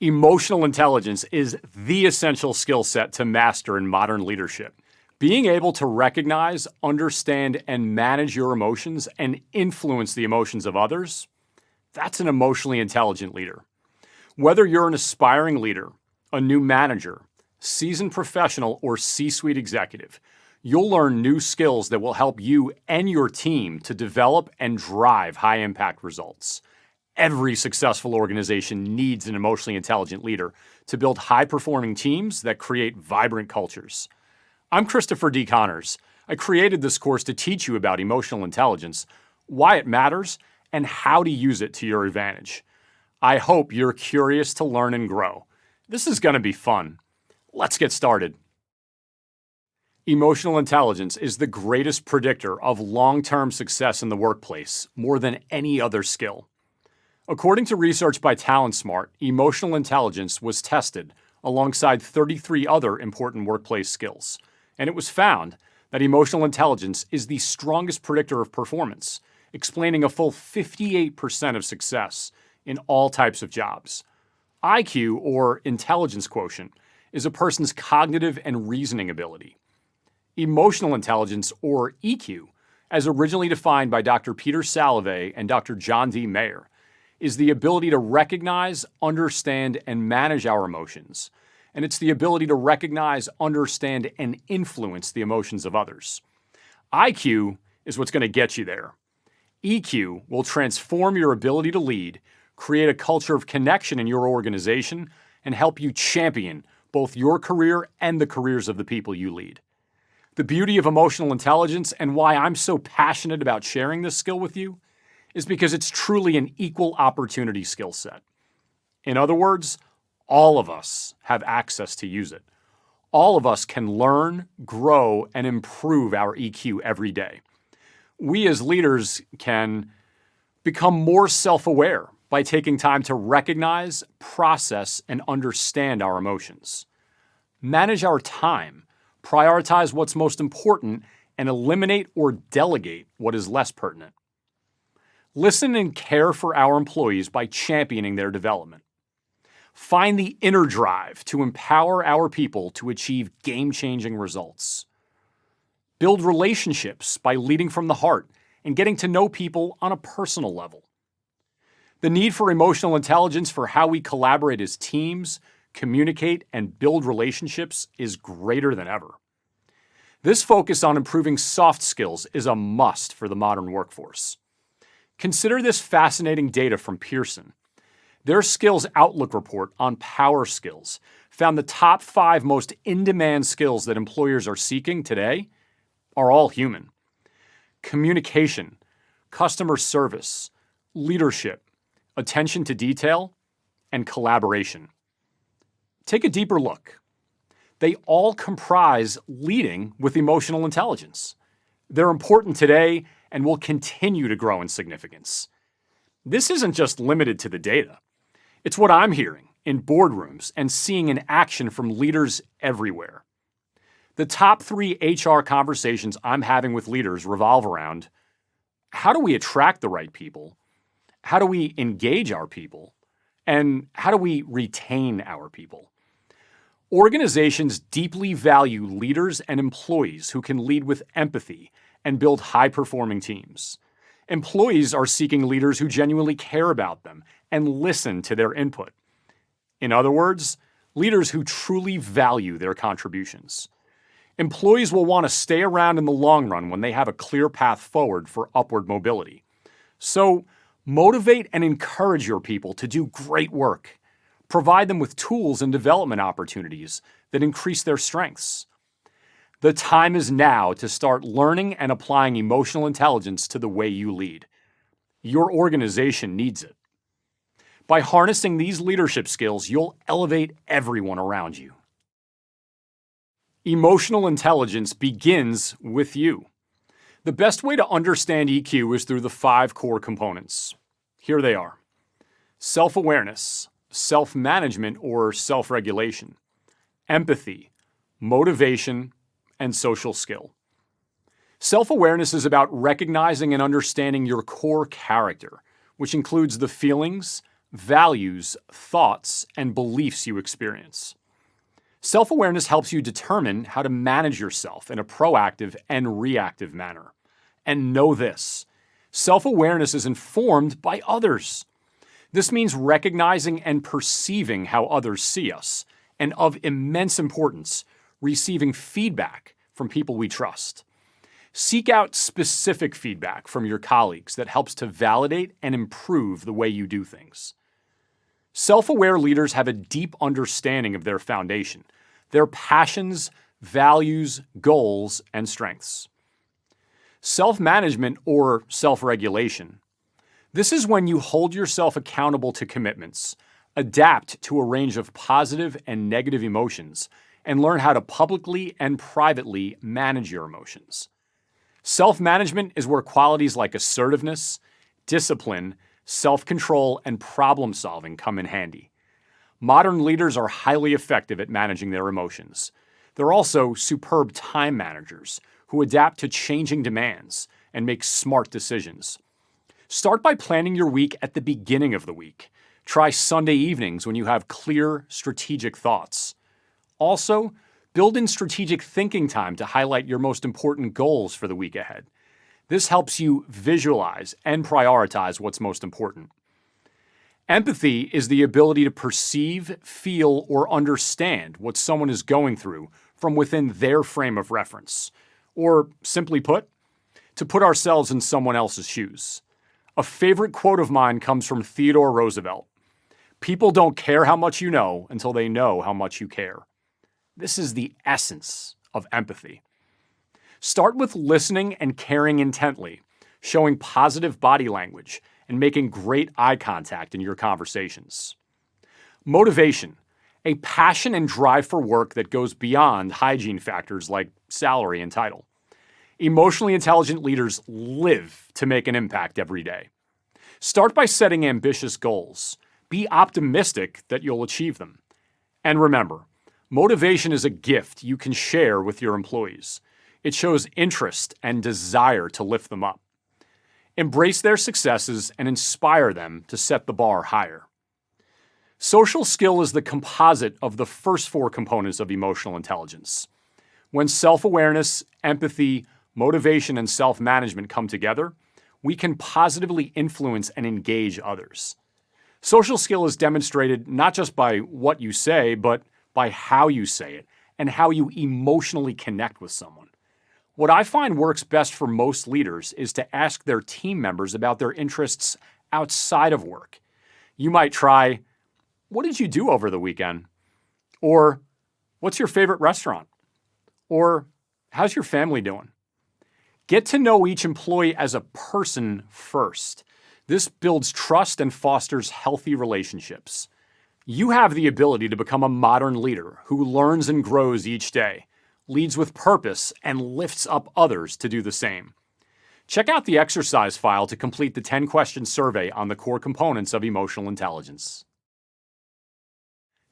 Emotional intelligence is the essential skill set to master in modern leadership. Being able to recognize, understand, and manage your emotions and influence the emotions of others, that's an emotionally intelligent leader. Whether you're an aspiring leader, a new manager, seasoned professional, or C-suite executive, you'll learn new skills that will help you and your team to develop and drive high-impact results. Every successful organization needs an emotionally intelligent leader to build high-performing teams that create vibrant cultures. I'm Christopher D. Connors. I created this course to teach you about emotional intelligence, why it matters, and how to use it to your advantage. I hope you're curious to learn and grow. This is going to be fun. Let's get started. Emotional intelligence is the greatest predictor of long-term success in the workplace, more than any other skill. According to research by TalentSmart, emotional intelligence was tested alongside 33 other important workplace skills, and it was found that emotional intelligence is the strongest predictor of performance, explaining a full 58% of success in all types of jobs. IQ, or intelligence quotient, is a person's cognitive and reasoning ability. Emotional intelligence, or EQ, as originally defined by Dr. Peter Salovey and Dr. John D. Mayer, is the ability to recognize, understand, and manage our emotions. And it's the ability to recognize, understand, and influence the emotions of others. IQ is what's going to get you there. EQ will transform your ability to lead, create a culture of connection in your organization, and help you champion both your career and the careers of the people you lead. The beauty of emotional intelligence and why I'm so passionate about sharing this skill with you is because it's truly an equal opportunity skill set. In other words, all of us have access to use it. All of us can learn, grow, and improve our EQ every day. We as leaders can become more self-aware by taking time to recognize, process, and understand our emotions. Manage our time, prioritize what's most important, and eliminate or delegate what is less pertinent. Listen and care for our employees by championing their development. Find the inner drive to empower our people to achieve game-changing results. Build relationships by leading from the heart and getting to know people on a personal level. The need for emotional intelligence for how we collaborate as teams, communicate, and build relationships is greater than ever. This focus on improving soft skills is a must for the modern workforce. Consider this fascinating data from Pearson. Their Skills Outlook report on power skills found the top 5 most in-demand skills that employers are seeking today are all human. Communication, customer service, leadership, attention to detail, and collaboration. Take a deeper look. They all comprise leading with emotional intelligence. They're important today and will continue to grow in significance. This isn't just limited to the data. It's what I'm hearing in boardrooms and seeing in action from leaders everywhere. The top 3 HR conversations I'm having with leaders revolve around: how do we attract the right people? How do we engage our people? And how do we retain our people? Organizations deeply value leaders and employees who can lead with empathy and build high-performing teams. Employees are seeking leaders who genuinely care about them and listen to their input. In other words, leaders who truly value their contributions. Employees will want to stay around in the long run when they have a clear path forward for upward mobility. So, motivate and encourage your people to do great work. Provide them with tools and development opportunities that increase their strengths. The time is now to start learning and applying emotional intelligence to the way you lead. Your organization needs it. By harnessing these leadership skills, you'll elevate everyone around you. Emotional intelligence begins with you. The best way to understand EQ is through the 5 core components. Here they are: self-awareness, self-management or self-regulation, empathy, motivation, and social skill. Self-awareness is about recognizing and understanding your core character, which includes the feelings, values, thoughts, and beliefs you experience. Self-awareness helps you determine how to manage yourself in a proactive and reactive manner. And know this: self-awareness is informed by others. This means recognizing and perceiving how others see us, and of immense importance, receiving feedback from people we trust. Seek out specific feedback from your colleagues that helps to validate and improve the way you do things. Self-aware leaders have a deep understanding of their foundation, their passions, values, goals, and strengths. Self-management or self-regulation. This is when you hold yourself accountable to commitments, adapt to a range of positive and negative emotions, and learn how to publicly and privately manage your emotions. Self-management is where qualities like assertiveness, discipline, self-control, and problem-solving come in handy. Modern leaders are highly effective at managing their emotions. They're also superb time managers who adapt to changing demands and make smart decisions. Start by planning your week at the beginning of the week. Try Sunday evenings when you have clear, strategic thoughts. Also, build in strategic thinking time to highlight your most important goals for the week ahead. This helps you visualize and prioritize what's most important. Empathy is the ability to perceive, feel, or understand what someone is going through from within their frame of reference. Or, simply put, to put ourselves in someone else's shoes. A favorite quote of mine comes from Theodore Roosevelt. People don't care how much you know until they know how much you care. This is the essence of empathy. Start with listening and caring intently, showing positive body language, and making great eye contact in your conversations. Motivation, a passion and drive for work that goes beyond hygiene factors like salary and title. Emotionally intelligent leaders live to make an impact every day. Start by setting ambitious goals. Be optimistic that you'll achieve them. And remember, motivation is a gift you can share with your employees. It shows interest and desire to lift them up. Embrace their successes and inspire them to set the bar higher. Social skill is the composite of the first four components of emotional intelligence. When self-awareness, empathy, motivation, and self-management come together, we can positively influence and engage others. Social skill is demonstrated not just by what you say, but by how you say it and how you emotionally connect with someone. What I find works best for most leaders is to ask their team members about their interests outside of work. You might try, "What did you do over the weekend?" Or, "What's your favorite restaurant?" Or, "How's your family doing?" Get to know each employee as a person first. This builds trust and fosters healthy relationships. You have the ability to become a modern leader who learns and grows each day, leads with purpose, and lifts up others to do the same. Check out the exercise file to complete the 10-question survey on the core components of emotional intelligence.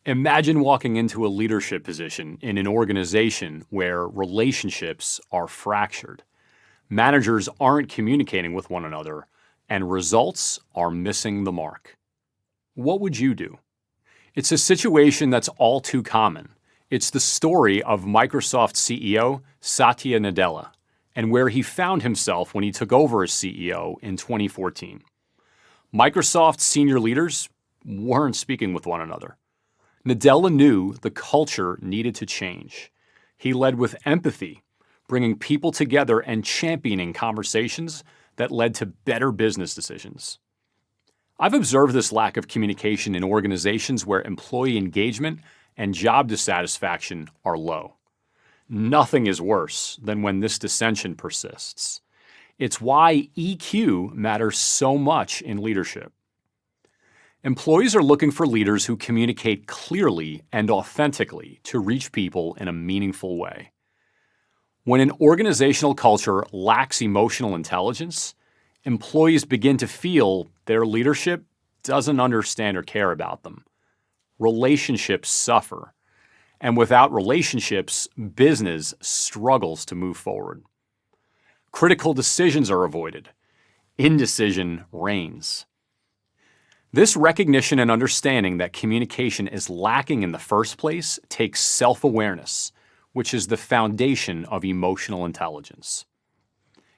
Imagine walking into a leadership position in an organization where relationships are fractured. Managers aren't communicating with one another, and results are missing the mark. What would you do? It's a situation that's all too common. It's the story of Microsoft CEO Satya Nadella and where he found himself when he took over as CEO in 2014. Microsoft senior leaders weren't speaking with one another. Nadella knew the culture needed to change. He led with empathy, bringing people together and championing conversations that led to better business decisions. I've observed this lack of communication in organizations where employee engagement and job dissatisfaction are low. Nothing is worse than when this dissension persists. It's why EQ matters so much in leadership. Employees are looking for leaders who communicate clearly and authentically to reach people in a meaningful way. When an organizational culture lacks emotional intelligence, employees begin to feel their leadership doesn't understand or care about them. Relationships suffer, and without relationships, business struggles to move forward. Critical decisions are avoided. Indecision reigns. This recognition and understanding that communication is lacking in the first place takes self-awareness, which is the foundation of emotional intelligence.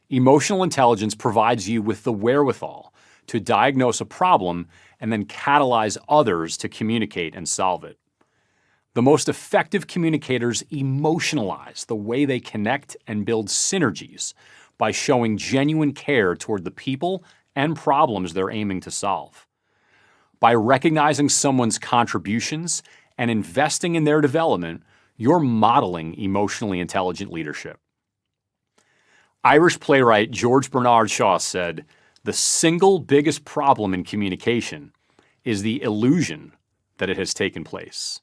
Emotional intelligence provides you with the wherewithal to diagnose a problem and then catalyze others to communicate and solve it. The most effective communicators emotionalize the way they connect and build synergies by showing genuine care toward the people and problems they're aiming to solve. By recognizing someone's contributions and investing in their development, you're modeling emotionally intelligent leadership. Irish playwright George Bernard Shaw said, "The single biggest problem in communication is the illusion that it has taken place."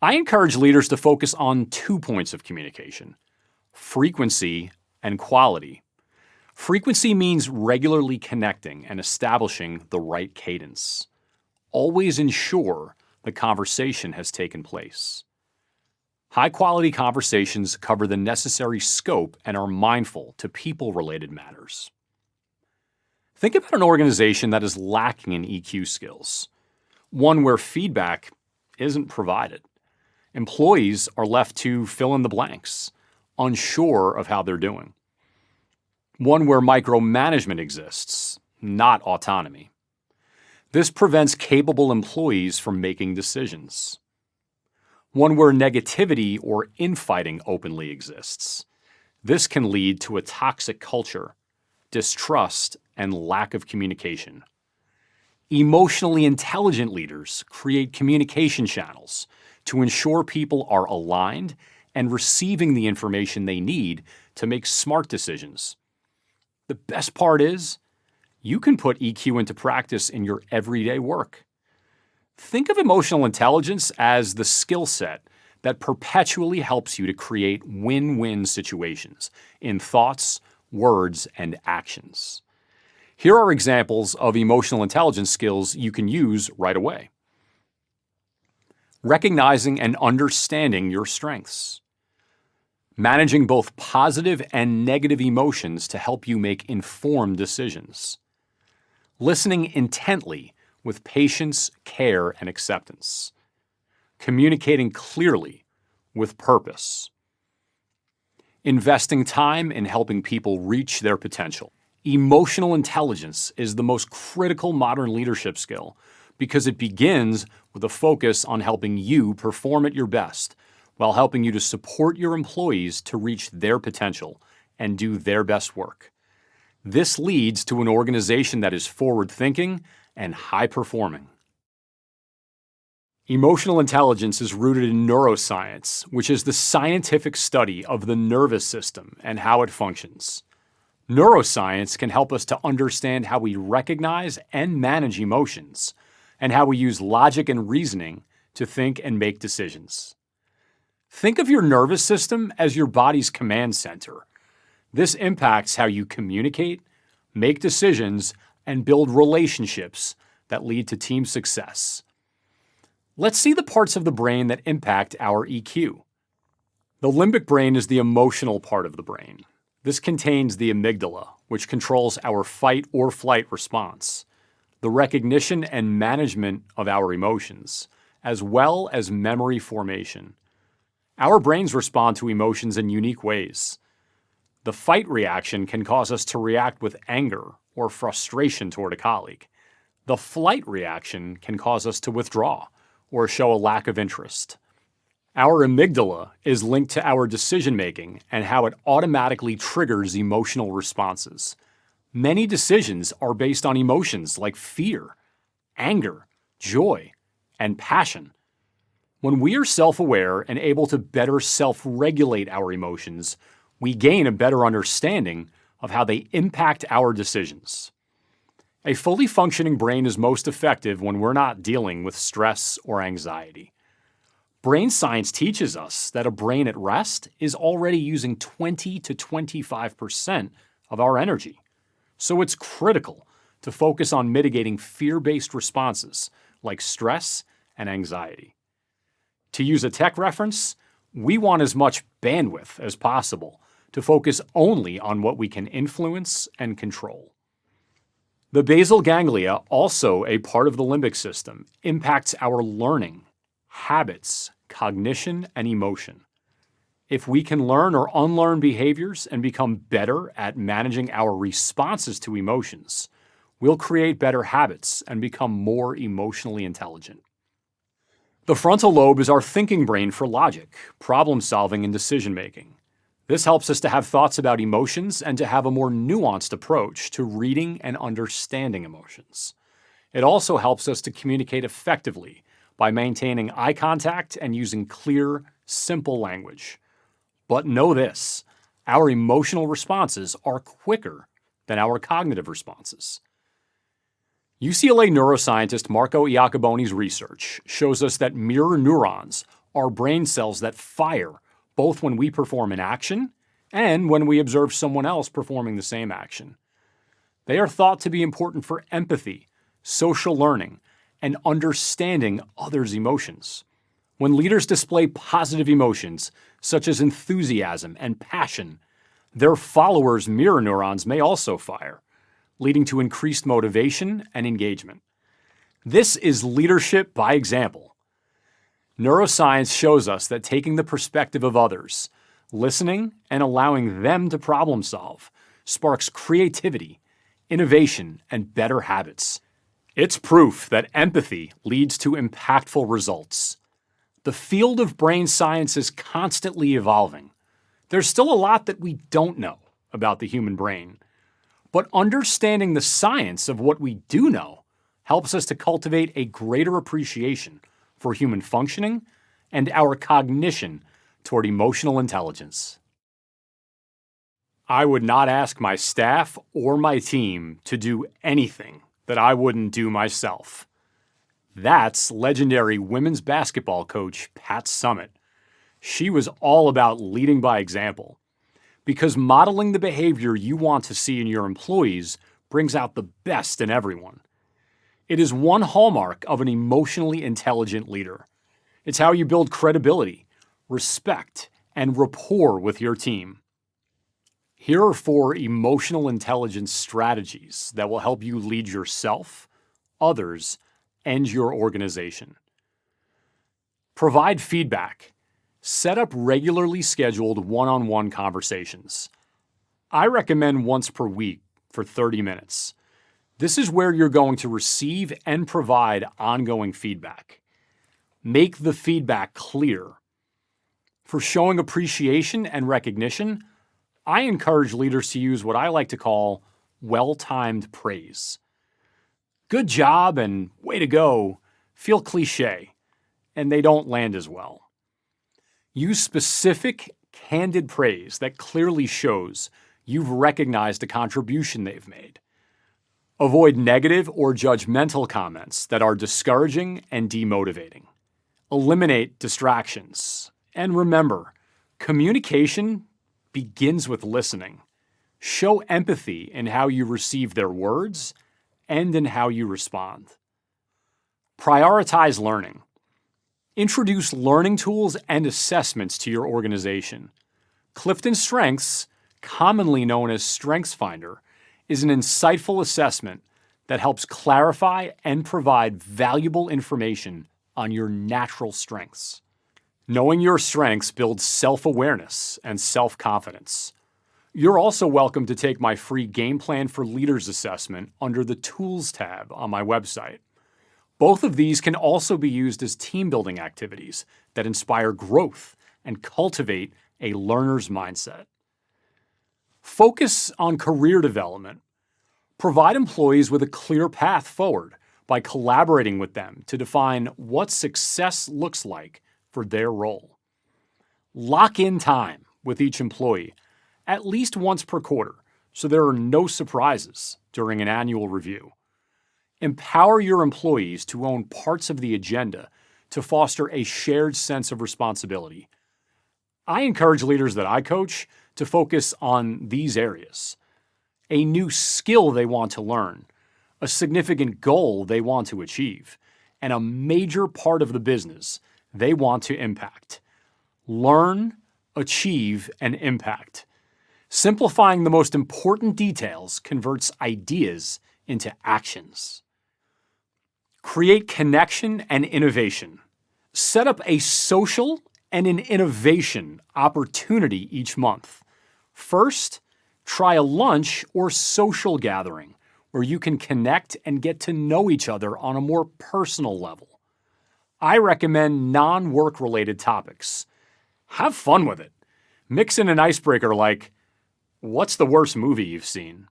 I encourage leaders to focus on 2 points of communication: frequency and quality. Frequency means regularly connecting and establishing the right cadence. Always ensure the conversation has taken place. High-quality conversations cover the necessary scope and are mindful to people-related matters. Think about an organization that is lacking in EQ skills, one where feedback isn't provided. Employees are left to fill in the blanks, unsure of how they're doing. One where micromanagement exists, not autonomy. This prevents capable employees from making decisions. One where negativity or infighting openly exists. This can lead to a toxic culture, distrust, and lack of communication. Emotionally intelligent leaders create communication channels to ensure people are aligned and receiving the information they need to make smart decisions. The best part is, you can put EQ into practice in your everyday work. Think of emotional intelligence as the skill set that perpetually helps you to create win-win situations in thoughts, words, and actions. Here are examples of emotional intelligence skills you can use right away. Recognizing and understanding your strengths. Managing both positive and negative emotions to help you make informed decisions. Listening intently with patience, care, and acceptance. Communicating clearly with purpose. Investing time in helping people reach their potential. Emotional intelligence is the most critical modern leadership skill because it begins with a focus on helping you perform at your best, while helping you to support your employees to reach their potential and do their best work. This leads to an organization that is forward-thinking and high-performing. Emotional intelligence is rooted in neuroscience, which is the scientific study of the nervous system and how it functions. Neuroscience can help us to understand how we recognize and manage emotions, and how we use logic and reasoning to think and make decisions. Think of your nervous system as your body's command center. This impacts how you communicate, make decisions, and build relationships that lead to team success. Let's see the parts of the brain that impact our EQ. The limbic brain is the emotional part of the brain. This contains the amygdala, which controls our fight or flight response, the recognition and management of our emotions, as well as memory formation. Our brains respond to emotions in unique ways. The fight reaction can cause us to react with anger or frustration toward a colleague. The flight reaction can cause us to withdraw or show a lack of interest. Our amygdala is linked to our decision-making and how it automatically triggers emotional responses. Many decisions are based on emotions like fear, anger, joy, and passion. When we are self-aware and able to better self-regulate our emotions, we gain a better understanding of how they impact our decisions. A fully functioning brain is most effective when we're not dealing with stress or anxiety. Brain science teaches us that a brain at rest is already using 20 to 25% of our energy. So it's critical to focus on mitigating fear-based responses like stress and anxiety. To use a tech reference, we want as much bandwidth as possible to focus only on what we can influence and control. The basal ganglia, also a part of the limbic system, impacts our learning, habits, cognition, and emotion. If we can learn or unlearn behaviors and become better at managing our responses to emotions, we'll create better habits and become more emotionally intelligent. The frontal lobe is our thinking brain for logic, problem solving, and decision making. This helps us to have thoughts about emotions and to have a more nuanced approach to reading and understanding emotions. It also helps us to communicate effectively by maintaining eye contact and using clear, simple language. But know this, our emotional responses are quicker than our cognitive responses. UCLA neuroscientist Marco Iacoboni's research shows us that mirror neurons are brain cells that fire both when we perform an action and when we observe someone else performing the same action. They are thought to be important for empathy, social learning, and understanding others' emotions. When leaders display positive emotions, such as enthusiasm and passion, their followers' mirror neurons may also fire, leading to increased motivation and engagement. This is leadership by example. Neuroscience shows us that taking the perspective of others, listening and allowing them to problem solve, sparks creativity, innovation, and better habits. It's proof that empathy leads to impactful results. The field of brain science is constantly evolving. There's still a lot that we don't know about the human brain, but understanding the science of what we do know helps us to cultivate a greater appreciation for human functioning and our cognition toward emotional intelligence. I would not ask my staff or my team to do anything that I wouldn't do myself. That's legendary women's basketball coach Pat Summitt. She was all about leading by example, because modeling the behavior you want to see in your employees brings out the best in everyone. It is one hallmark of an emotionally intelligent leader. It's how you build credibility, respect, and rapport with your team. Here are 4 emotional intelligence strategies that will help you lead yourself, others, and your organization. Provide feedback. Set up regularly scheduled one-on-one conversations. I recommend once per week for 30 minutes. This is where you're going to receive and provide ongoing feedback. Make the feedback clear. For showing appreciation and recognition, I encourage leaders to use what I like to call well-timed praise. Good job and way to go feel cliché, and they don't land as well. Use specific, candid praise that clearly shows you've recognized a contribution they've made. Avoid negative or judgmental comments that are discouraging and demotivating. Eliminate distractions. And remember, communication begins with listening. Show empathy in how you receive their words and in how you respond. Prioritize learning. Introduce learning tools and assessments to your organization. Clifton Strengths, commonly known as StrengthsFinder, is an insightful assessment that helps clarify and provide valuable information on your natural strengths. Knowing your strengths builds self-awareness and self-confidence. You're also welcome to take my free Game Plan for Leaders assessment under the Tools tab on my website. Both of these can also be used as team-building activities that inspire growth and cultivate a learner's mindset. Focus on career development. Provide employees with a clear path forward by collaborating with them to define what success looks like for their role. Lock in time with each employee at least once per quarter so there are no surprises during an annual review. Empower your employees to own parts of the agenda to foster a shared sense of responsibility. I encourage leaders that I coach to focus on these areas: a new skill they want to learn, a significant goal they want to achieve, and a major part of the business they want to impact. Learn, achieve, and impact. Simplifying the most important details converts ideas into actions. Create connection and innovation. Set up a social and an innovation opportunity each month. First, try a lunch or social gathering where you can connect and get to know each other on a more personal level. I recommend non-work related topics. Have fun with it. Mix in an icebreaker like, what's the worst movie you've seen?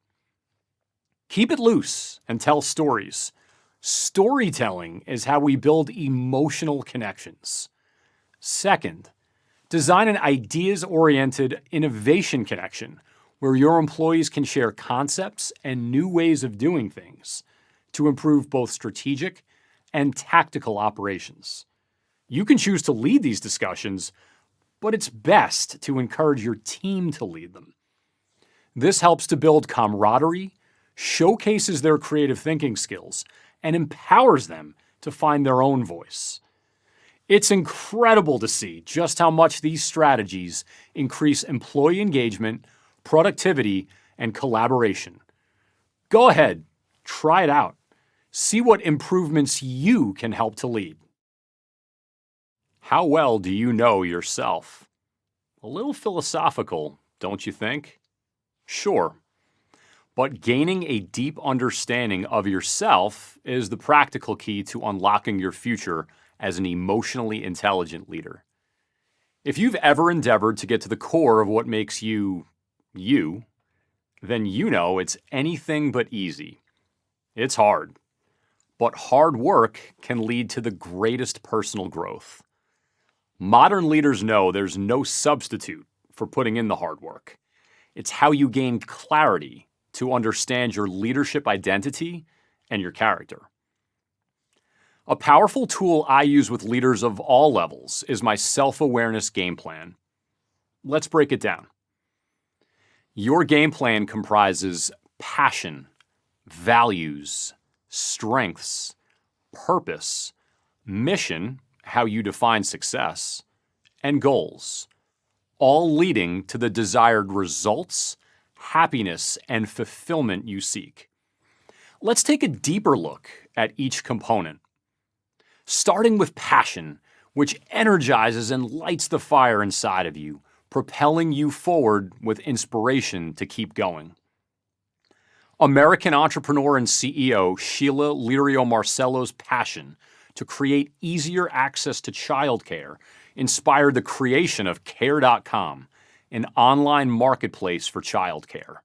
Keep it loose and tell stories. Storytelling is how we build emotional connections. Second, design an ideas-oriented innovation connection where your employees can share concepts and new ways of doing things to improve both strategic and tactical operations. You can choose to lead these discussions, but it's best to encourage your team to lead them. This helps to build camaraderie, showcases their creative thinking skills, and empowers them to find their own voice. It's incredible to see just how much these strategies increase employee engagement, productivity, and collaboration. Go ahead, try it out. See what improvements you can help to lead. How well do you know yourself? A little philosophical, don't you think? Sure. But gaining a deep understanding of yourself is the practical key to unlocking your future as an emotionally intelligent leader. If you've ever endeavored to get to the core of what makes you, you, then you know it's anything but easy. It's hard. But hard work can lead to the greatest personal growth. Modern leaders know there's no substitute for putting in the hard work. It's how you gain clarity to understand your leadership identity and your character. A powerful tool I use with leaders of all levels is my self-awareness game plan. Let's break it down. Your game plan comprises passion, values, strengths, purpose, mission, how you define success, and goals, all leading to the desired results, happiness, and fulfillment you seek. Let's take a deeper look at each component. Starting with passion, which energizes and lights the fire inside of you, propelling you forward with inspiration to keep going. American entrepreneur and CEO Sheila Lirio-Marcello's passion to create easier access to childcare inspired the creation of Care.com, an online marketplace for childcare.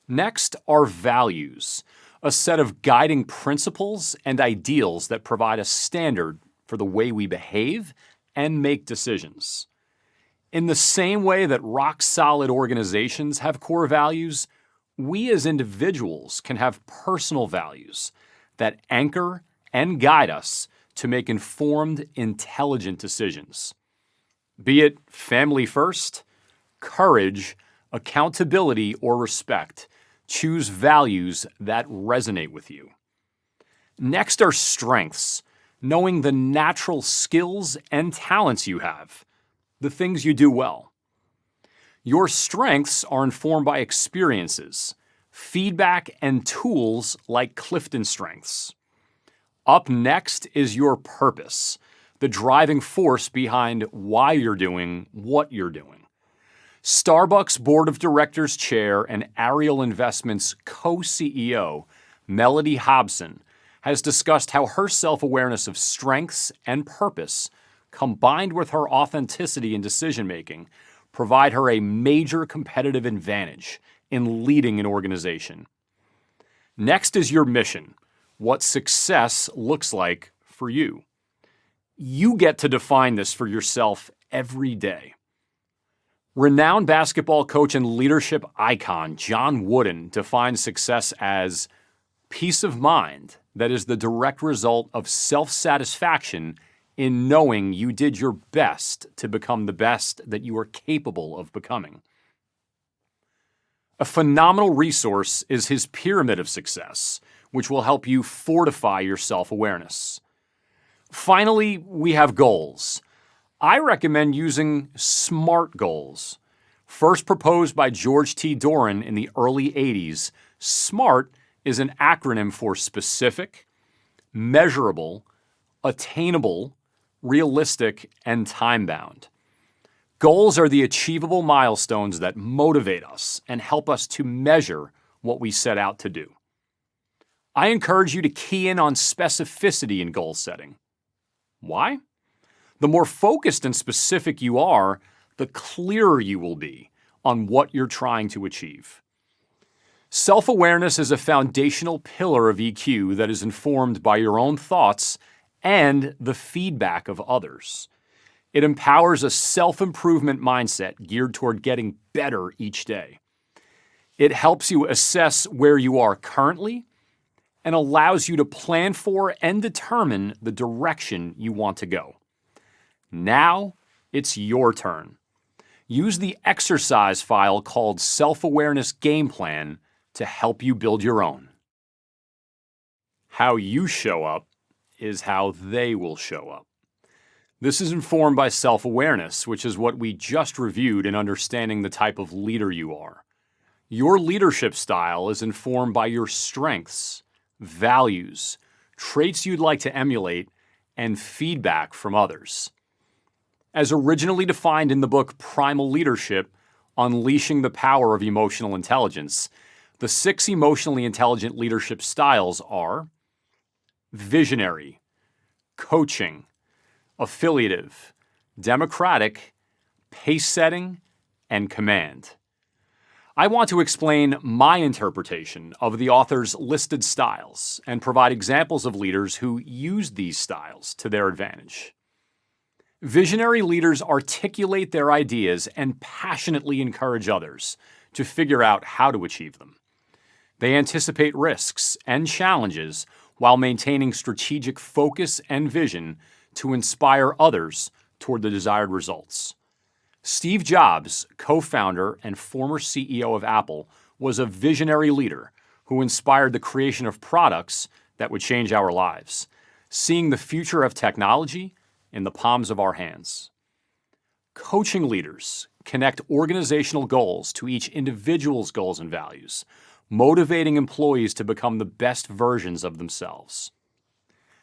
Next are values, a set of guiding principles and ideals that provide a standard for the way we behave and make decisions. In the same way that rock-solid organizations have core values, we as individuals can have personal values that anchor and guide us to make informed, intelligent decisions. Be it family first, courage, accountability, or respect, choose values that resonate with you. Next are strengths, knowing the natural skills and talents you have, the things you do well. Your strengths are informed by experiences, feedback, and tools like Clifton Strengths. Up next is your purpose, the driving force behind why you're doing what you're doing. Starbucks Board of Directors Chair and Ariel Investments co-CEO, Melody Hobson, has discussed how her self-awareness of strengths and purpose, combined with her authenticity in decision-making, provide her a major competitive advantage in leading an organization. Next is your mission, what success looks like for you. You get to define this for yourself every day. Renowned basketball coach and leadership icon John Wooden defines success as peace of mind that is the direct result of self-satisfaction in knowing you did your best to become the best that you are capable of becoming. A phenomenal resource is his Pyramid of Success, which will help you fortify your self-awareness. Finally, we have goals. I recommend using SMART goals. First proposed by George T. Doran in the early 80s, SMART is an acronym for specific, measurable, attainable, realistic, and time-bound. Goals are the achievable milestones that motivate us and help us to measure what we set out to do. I encourage you to key in on specificity in goal setting. Why? The more focused and specific you are, the clearer you will be on what you're trying to achieve. Self-awareness is a foundational pillar of EQ that is informed by your own thoughts and the feedback of others. It empowers a self-improvement mindset geared toward getting better each day. It helps you assess where you are currently and allows you to plan for and determine the direction you want to go. Now, it's your turn. Use the exercise file called Self-Awareness Game Plan to help you build your own. How you show up is how they will show up. This is informed by self-awareness, which is what we just reviewed in understanding the type of leader you are. Your leadership style is informed by your strengths, values, traits you'd like to emulate, and feedback from others. As originally defined in the book Primal Leadership, Unleashing the Power of Emotional Intelligence, the 6 emotionally intelligent leadership styles are visionary, coaching, affiliative, democratic, pace-setting, and command. I want to explain my interpretation of the author's listed styles and provide examples of leaders who used these styles to their advantage. Visionary leaders articulate their ideas and passionately encourage others to figure out how to achieve them. They anticipate risks and challenges while maintaining strategic focus and vision to inspire others toward the desired results. Steve Jobs, co-founder and former CEO of Apple, was a visionary leader who inspired the creation of products that would change our lives, seeing the future of technology in the palms of our hands. Coaching leaders connect organizational goals to each individual's goals and values, motivating employees to become the best versions of themselves.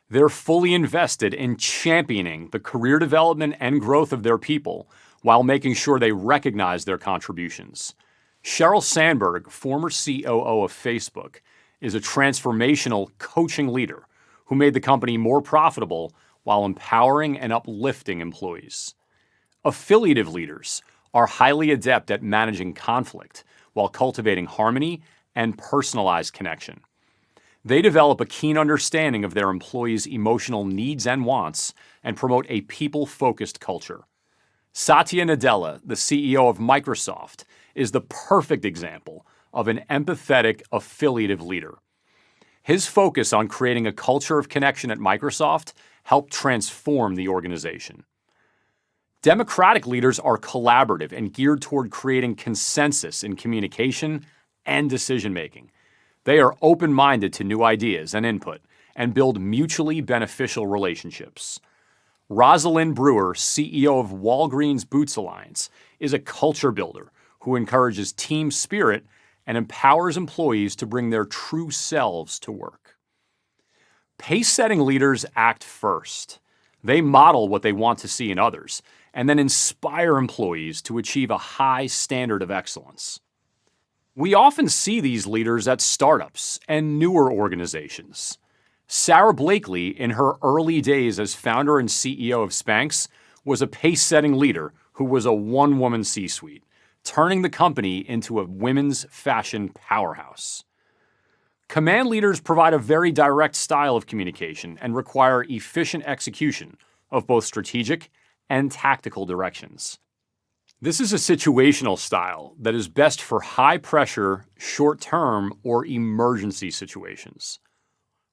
They're fully invested in championing the career development and growth of their people while making sure they recognize their contributions. Sheryl Sandberg, former COO of Facebook, is a transformational coaching leader who made the company more profitable while empowering and uplifting employees. Affiliative leaders are highly adept at managing conflict while cultivating harmony and personalized connection. They develop a keen understanding of their employees' emotional needs and wants and promote a people-focused culture. Satya Nadella, the CEO of Microsoft, is the perfect example of an empathetic, affiliative leader. His focus on creating a culture of connection at Microsoft helped transform the organization. Democratic leaders are collaborative and geared toward creating consensus in communication and decision-making. They are open-minded to new ideas and input and build mutually beneficial relationships. Rosalind Brewer, CEO of Walgreens Boots Alliance, is a culture builder who encourages team spirit and empowers employees to bring their true selves to work. Pace-setting leaders act first. They model what they want to see in others and then inspire employees to achieve a high standard of excellence. We often see these leaders at startups and newer organizations. Sarah Blakely, in her early days as founder and CEO of Spanx, was a pace-setting leader who was a one-woman C-suite, turning the company into a women's fashion powerhouse. Command leaders provide a very direct style of communication and require efficient execution of both strategic and tactical directions. This is a situational style that is best for high-pressure, short-term, or emergency situations.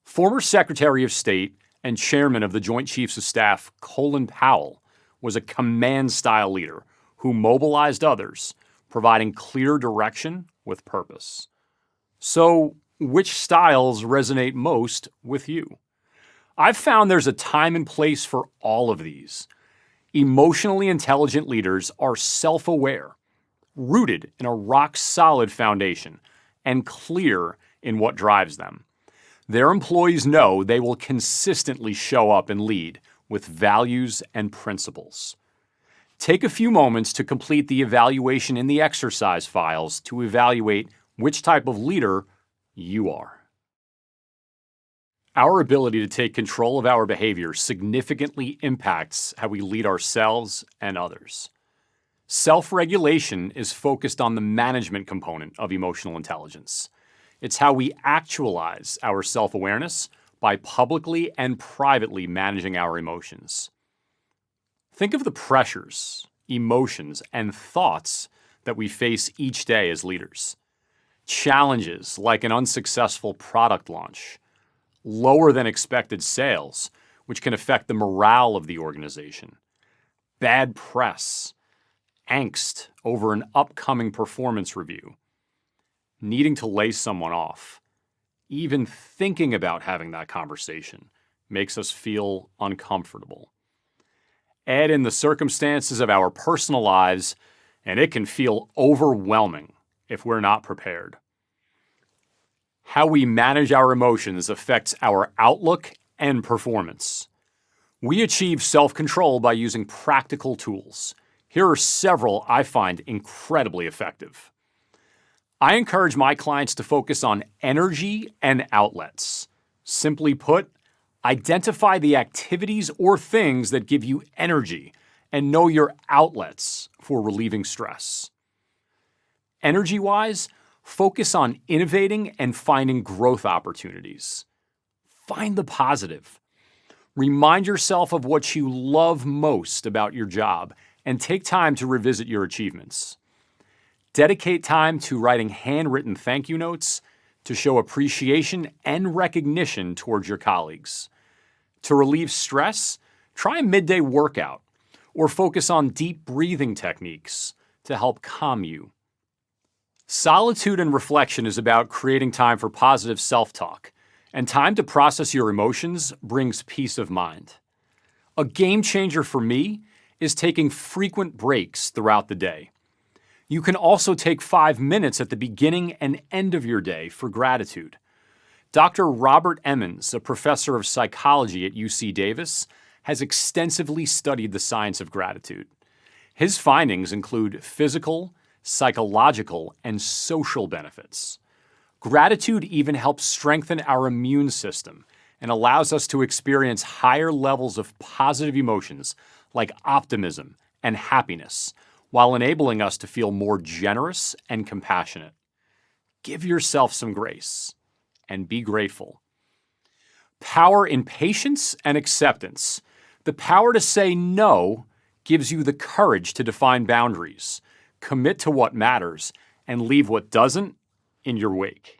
Former Secretary of State and Chairman of the Joint Chiefs of Staff Colin Powell was a command-style leader who mobilized others, providing clear direction with purpose. So, which styles resonate most with you? I've found there's a time and place for all of these. Emotionally intelligent leaders are self-aware, rooted in a rock-solid foundation, and clear in what drives them. Their employees know they will consistently show up and lead with values and principles. Take a few moments to complete the evaluation in the exercise files to evaluate which type of leader you are. Our ability to take control of our behavior significantly impacts how we lead ourselves and others. Self-regulation is focused on the management component of emotional intelligence. It's how we actualize our self-awareness by publicly and privately managing our emotions. Think of the pressures, emotions, and thoughts that we face each day as leaders. Challenges like an unsuccessful product launch, lower than expected sales, which can affect the morale of the organization, bad press, angst over an upcoming performance review, needing to lay someone off. Even thinking about having that conversation makes us feel uncomfortable. Add in the circumstances of our personal lives, and it can feel overwhelming if we're not prepared. How we manage our emotions affects our outlook and performance. We achieve self-control by using practical tools. Here are several I find incredibly effective. I encourage my clients to focus on energy and outlets. Simply put, identify the activities or things that give you energy and know your outlets for relieving stress. Energy-wise, focus on innovating and finding growth opportunities. Find the positive. Remind yourself of what you love most about your job and take time to revisit your achievements. Dedicate time to writing handwritten thank you notes to show appreciation and recognition towards your colleagues. To relieve stress, try a midday workout or focus on deep breathing techniques to help calm you. Solitude and reflection is about creating time for positive self-talk, and time to process your emotions brings peace of mind. A game changer for me is taking frequent breaks throughout the day. You can also take 5 minutes at the beginning and end of your day for gratitude. Dr. Robert Emmons, a professor of psychology at UC Davis, has extensively studied the science of gratitude. His findings include physical, psychological, and social benefits. Gratitude even helps strengthen our immune system and allows us to experience higher levels of positive emotions like optimism and happiness, while enabling us to feel more generous and compassionate. Give yourself some grace and be grateful. Power in patience and acceptance. The power to say no gives you the courage to define boundaries, commit to what matters, and leave what doesn't in your wake.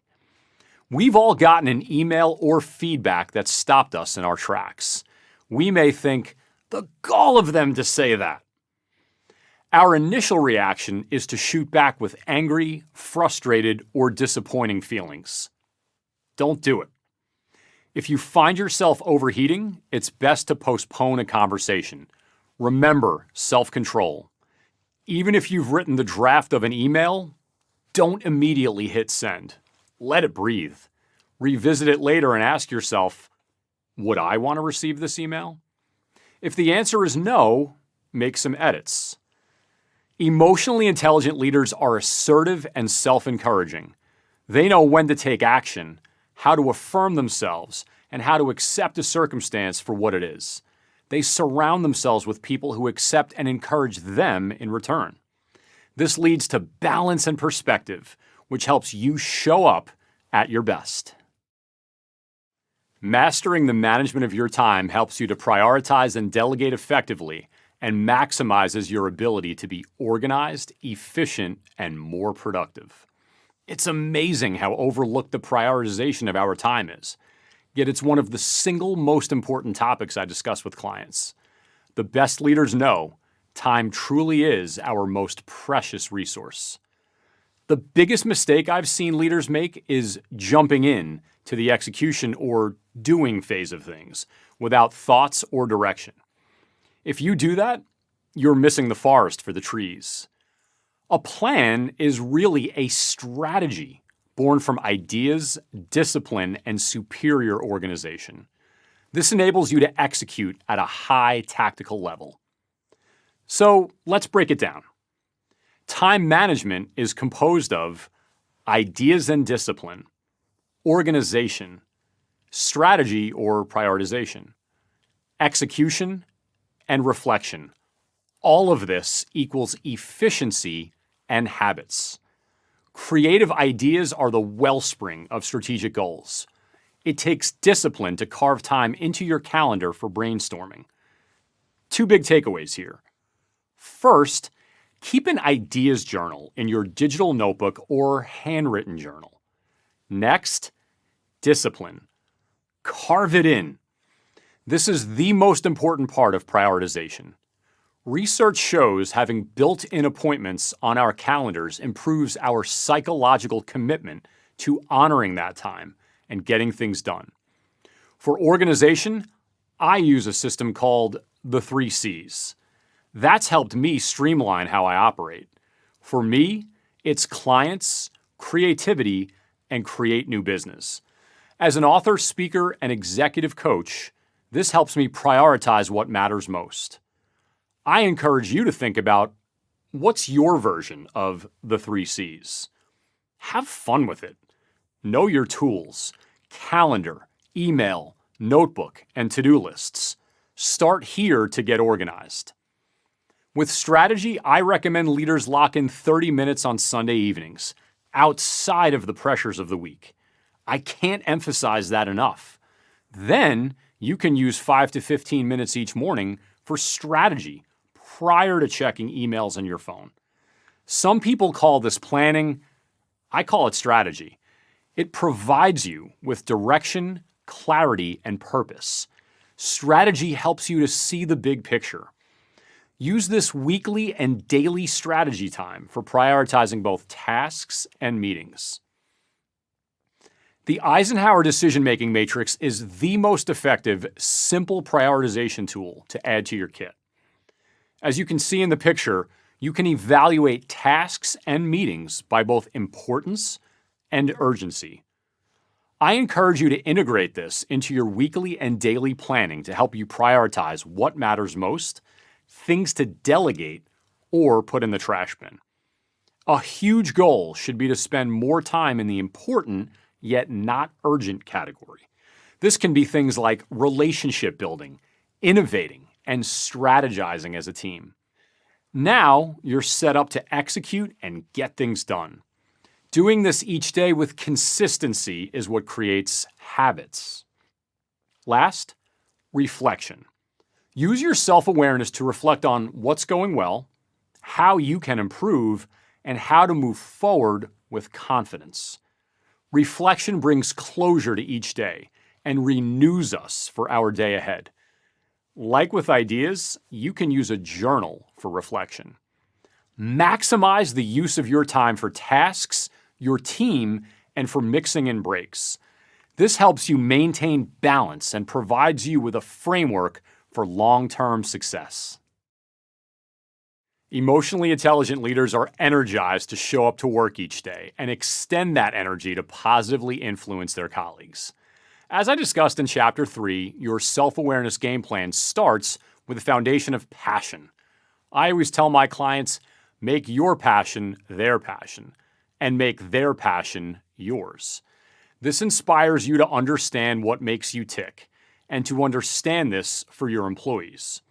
We've all gotten an email or feedback that stopped us in our tracks. We may think, the gall of them to say that. Our initial reaction is to shoot back with angry, frustrated, or disappointing feelings. Don't do it. If you find yourself overheating, it's best to postpone a conversation. Remember self-control. Even if you've written the draft of an email, don't immediately hit send. Let it breathe. Revisit it later and ask yourself, would I want to receive this email? If the answer is no, make some edits. Emotionally intelligent leaders are assertive and self-encouraging. They know when to take action, how to affirm themselves, and how to accept a circumstance for what it is. They surround themselves with people who accept and encourage them in return. This leads to balance and perspective, which helps you show up at your best. Mastering the management of your time helps you to prioritize and delegate effectively and maximizes your ability to be organized, efficient, and more productive. It's amazing how overlooked the prioritization of our time is. Yet it's one of the single most important topics I discuss with clients. The best leaders know time truly is our most precious resource. The biggest mistake I've seen leaders make is jumping in to the execution or doing phase of things without thoughts or direction. If you do that, you're missing the forest for the trees. A plan is really a strategy born from ideas, discipline, and superior organization. This enables you to execute at a high tactical level. So let's break it down. Time management is composed of ideas and discipline, organization, strategy or prioritization, execution, and reflection. All of this equals efficiency and habits. Creative ideas are the wellspring of strategic goals. It takes discipline to carve time into your calendar for brainstorming. Two big takeaways here. First, keep an ideas journal in your digital notebook or handwritten journal. Next, discipline. Carve it in. This is the most important part of prioritization. Research shows having built-in appointments on our calendars improves our psychological commitment to honoring that time and getting things done. For organization, I use a system called the 3 C's. That's helped me streamline how I operate. For me, it's clients, creativity, and create new business. As an author, speaker, and executive coach, this helps me prioritize what matters most. I encourage you to think about what's your version of the 3 C's. Have fun with it. Know your tools, calendar, email, notebook, and to-do lists. Start here to get organized. With strategy, I recommend leaders lock in 30 minutes on Sunday evenings, outside of the pressures of the week. I can't emphasize that enough. Then you can use 5 to 15 minutes each morning for strategy prior to checking emails on your phone. Some people call this planning. I call it strategy. It provides you with direction, clarity, and purpose. Strategy helps you to see the big picture. Use this weekly and daily strategy time for prioritizing both tasks and meetings. The Eisenhower decision-making matrix is the most effective, simple prioritization tool to add to your kit. As you can see in the picture, you can evaluate tasks and meetings by both importance and urgency. I encourage you to integrate this into your weekly and daily planning to help you prioritize what matters most, things to delegate, or put in the trash bin. A huge goal should be to spend more time in the important yet not urgent category. This can be things like relationship building, innovating, and strategizing as a team. Now you're set up to execute and get things done. Doing this each day with consistency is what creates habits. Last, reflection. Use your self-awareness to reflect on what's going well, how you can improve, and how to move forward with confidence. Reflection brings closure to each day and renews us for our day ahead. Like with ideas, you can use a journal for reflection. Maximize the use of your time for tasks, your team, and for mixing in breaks. This helps you maintain balance and provides you with a framework for long-term success. Emotionally intelligent leaders are energized to show up to work each day and extend that energy to positively influence their colleagues. As I discussed in Chapter 3, your self-awareness game plan starts with a foundation of passion. I always tell my clients, make your passion their passion, and make their passion yours. This inspires you to understand what makes you tick, and to understand this for your employees.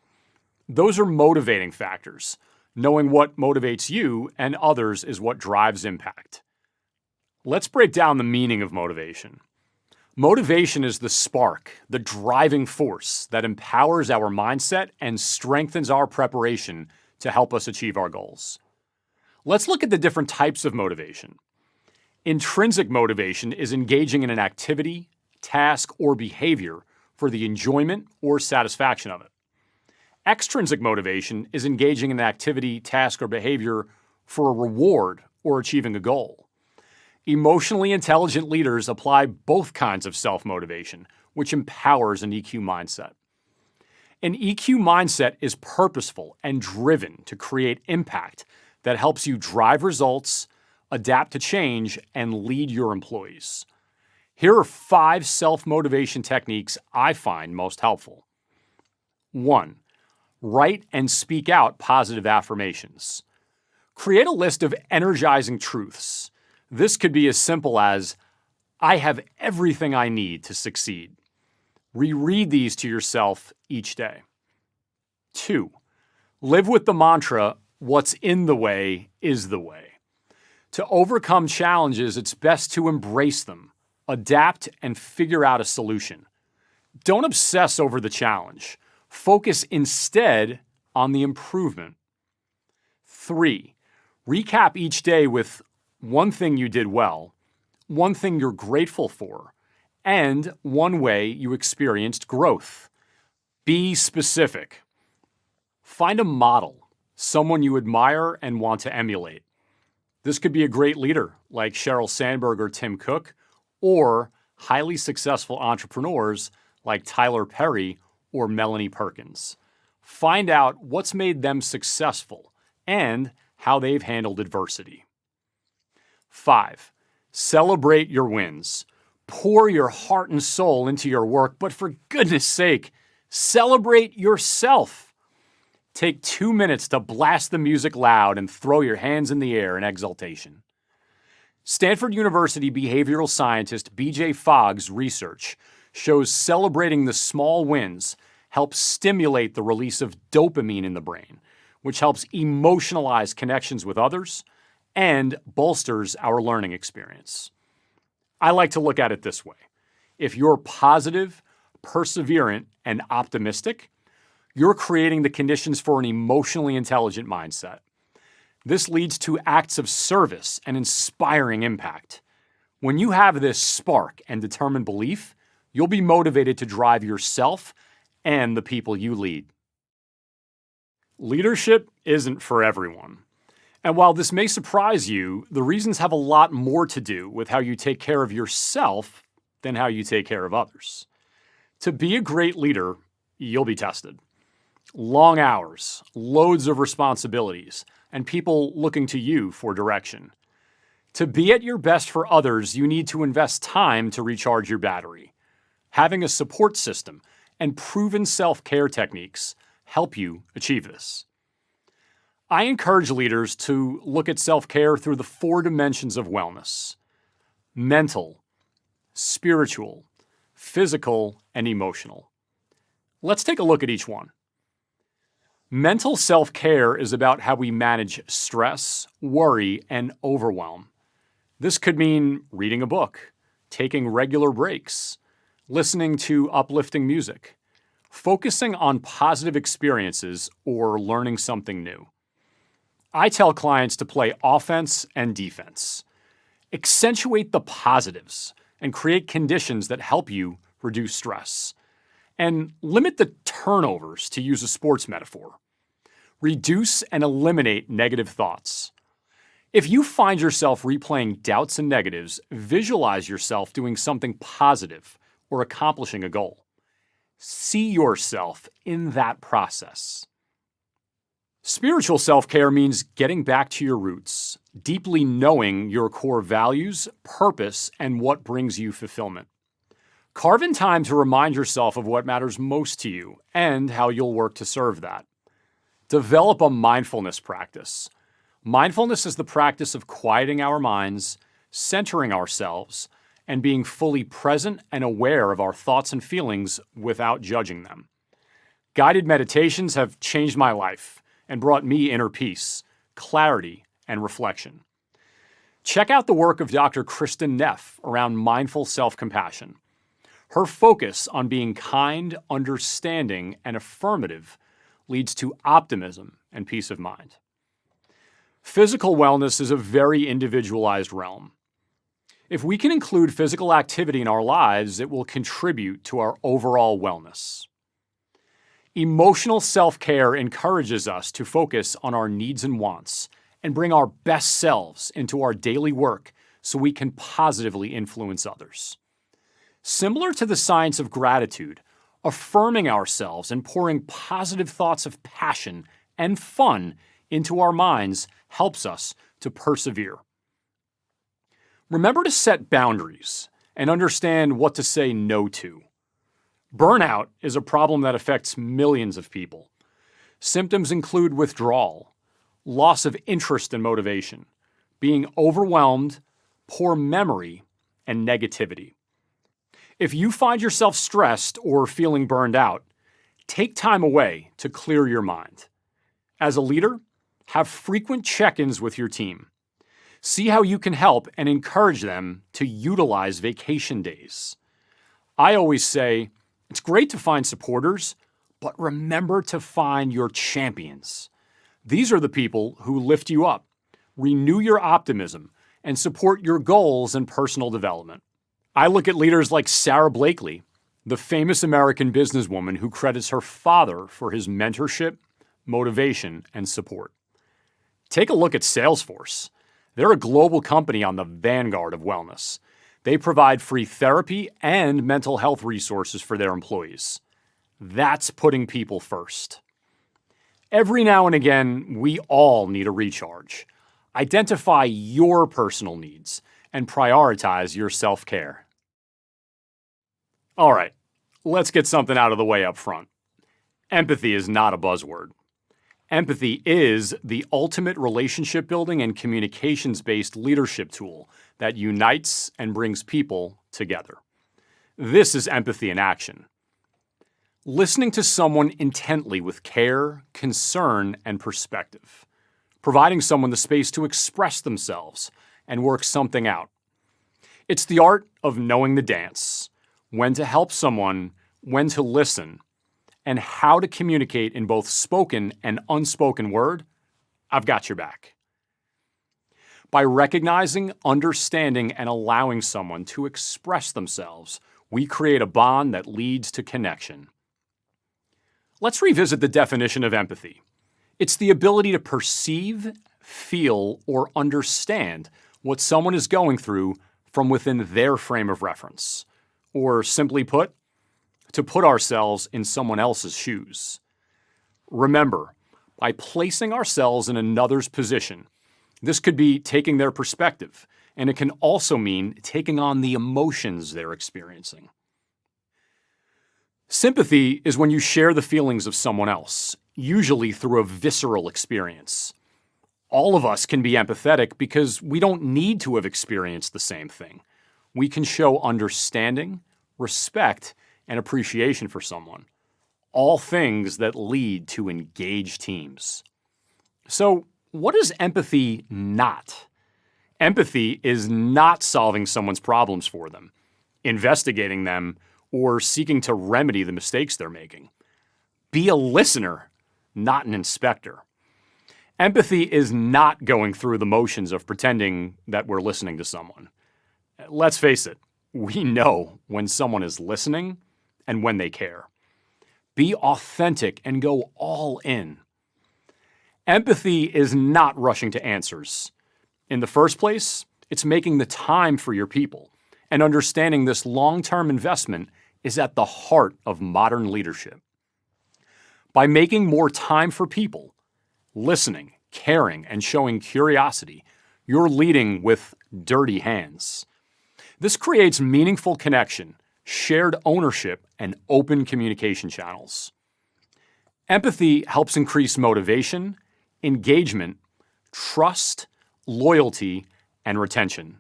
Those are motivating factors. Knowing what motivates you and others is what drives impact. Let's break down the meaning of motivation. Motivation is the spark, the driving force that empowers our mindset and strengthens our preparation to help us achieve our goals. Let's look at the different types of motivation. Intrinsic motivation is engaging in an activity, task, or behavior for the enjoyment or satisfaction of it. Extrinsic motivation is engaging in an activity, task, or behavior for a reward or achieving a goal. Emotionally intelligent leaders apply both kinds of self-motivation, which empowers an EQ mindset. An EQ mindset is purposeful and driven to create impact that helps you drive results, adapt to change, and lead your employees. Here are 5 self-motivation techniques I find most helpful. 1. Write and speak out positive affirmations. Create a list of energizing truths. This could be as simple as, I have everything I need to succeed. Reread these to yourself each day. 2. Live with the mantra, what's in the way is the way. To overcome challenges, it's best to embrace them, adapt, and figure out a solution. Don't obsess over the challenge. Focus instead on the improvement. 3. Recap each day with one thing you did well, one thing you're grateful for, and one way you experienced growth. Be specific. Find a model, someone you admire and want to emulate. This could be a great leader like Sheryl Sandberg or Tim Cook, or highly successful entrepreneurs like Tyler Perry or Melanie Perkins. Find out what's made them successful and how they've handled adversity. 5. Celebrate your wins. Pour your heart and soul into your work, but for goodness sake, celebrate yourself. Take 2 minutes to blast the music loud and throw your hands in the air in exultation. Stanford University behavioral scientist B.J. Fogg's research shows celebrating the small wins helps stimulate the release of dopamine in the brain, which helps emotionalize connections with others and bolsters our learning experience. I like to look at it this way. If you're positive, perseverant, and optimistic, you're creating the conditions for an emotionally intelligent mindset. This leads to acts of service and inspiring impact. When you have this spark and determined belief, you'll be motivated to drive yourself and the people you lead. Leadership isn't for everyone. And while this may surprise you, the reasons have a lot more to do with how you take care of yourself than how you take care of others. To be a great leader, you'll be tested. Long hours, loads of responsibilities, and people looking to you for direction. To be at your best for others, you need to invest time to recharge your battery. Having a support system and proven self-care techniques help you achieve this. I encourage leaders to look at self-care through the 4 dimensions of wellness: mental, spiritual, physical, and emotional. Let's take a look at each one. Mental self-care is about how we manage stress, worry, and overwhelm. This could mean reading a book, taking regular breaks, listening to uplifting music, focusing on positive experiences, or learning something new. I tell clients to play offense and defense. Accentuate the positives and create conditions that help you reduce stress. And limit the turnovers, to use a sports metaphor. Reduce and eliminate negative thoughts. If you find yourself replaying doubts and negatives, visualize yourself doing something positive or accomplishing a goal. See yourself in that process. Spiritual self-care means getting back to your roots, deeply knowing your core values, purpose, and what brings you fulfillment. Carve in time to remind yourself of what matters most to you and how you'll work to serve that. Develop a mindfulness practice. Mindfulness is the practice of quieting our minds, centering ourselves, and being fully present and aware of our thoughts and feelings without judging them. Guided meditations have changed my life and brought me inner peace, clarity, and reflection. Check out the work of Dr. Kristen Neff around mindful self-compassion. Her focus on being kind, understanding, and affirmative leads to optimism and peace of mind. Physical wellness is a very individualized realm. If we can include physical activity in our lives, it will contribute to our overall wellness. Emotional self-care encourages us to focus on our needs and wants and bring our best selves into our daily work so we can positively influence others. Similar to the science of gratitude, affirming ourselves and pouring positive thoughts of passion and fun into our minds helps us to persevere. Remember to set boundaries and understand what to say no to. Burnout is a problem that affects millions of people. Symptoms include withdrawal, loss of interest and motivation, being overwhelmed, poor memory, and negativity. If you find yourself stressed or feeling burned out, take time away to clear your mind. As a leader, have frequent check-ins with your team. See how you can help and encourage them to utilize vacation days. I always say, it's great to find supporters, but remember to find your champions. These are the people who lift you up, renew your optimism, and support your goals and personal development. I look at leaders like Sarah Blakely, the famous American businesswoman who credits her father for his mentorship, motivation, and support. Take a look at Salesforce. They're a global company on the vanguard of wellness. They provide free therapy and mental health resources for their employees. That's putting people first. Every now and again, we all need a recharge. Identify your personal needs and prioritize your self-care. All right, let's get something out of the way up front. Empathy is not a buzzword. Empathy is the ultimate relationship building and communications-based leadership tool that unites and brings people together. This is empathy in action. Listening to someone intently with care, concern, and perspective. Providing someone the space to express themselves and work something out. It's the art of knowing the dance, when to help someone, when to listen, and how to communicate in both spoken and unspoken word. I've got your back. By recognizing, understanding, and allowing someone to express themselves, we create a bond that leads to connection. Let's revisit the definition of empathy. It's the ability to perceive, feel, or understand what someone is going through from within their frame of reference. Or simply put, to put ourselves in someone else's shoes. Remember, by placing ourselves in another's position, this could be taking their perspective, and it can also mean taking on the emotions they're experiencing. Sympathy is when you share the feelings of someone else, usually through a visceral experience. All of us can be empathetic because we don't need to have experienced the same thing. We can show understanding, respect, and appreciation for someone. All things that lead to engaged teams. So, what is empathy not? Empathy is not solving someone's problems for them, investigating them, or seeking to remedy the mistakes they're making. Be a listener, not an inspector. Empathy is not going through the motions of pretending that we're listening to someone. Let's face it, we know when someone is listening and when they care. Be authentic and go all in. Empathy is not rushing to answers. In the first place, it's making the time for your people, and understanding this long-term investment is at the heart of modern leadership. By making more time for people, listening, caring, and showing curiosity, you're leading with dirty hands. This creates meaningful connection, shared ownership, and open communication channels. Empathy helps increase motivation, engagement, trust, loyalty, and retention.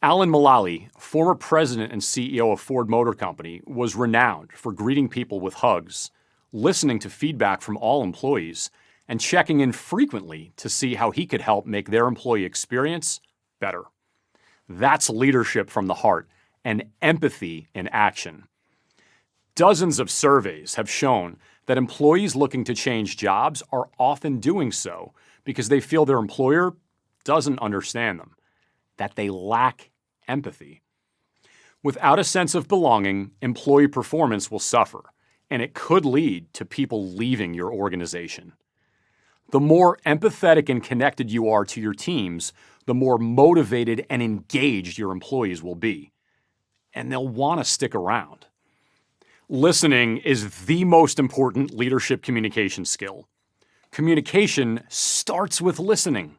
Alan Mulally, former president and CEO of Ford Motor Company, was renowned for greeting people with hugs, listening to feedback from all employees, and checking in frequently to see how he could help make their employee experience better. That's leadership from the heart and empathy in action. Dozens of surveys have shown that employees looking to change jobs are often doing so because they feel their employer doesn't understand them, that they lack empathy. Without a sense of belonging, employee performance will suffer, and it could lead to people leaving your organization. The more empathetic and connected you are to your teams, the more motivated and engaged your employees will be. And they'll want to stick around. Listening is the most important leadership communication skill. Communication starts with listening.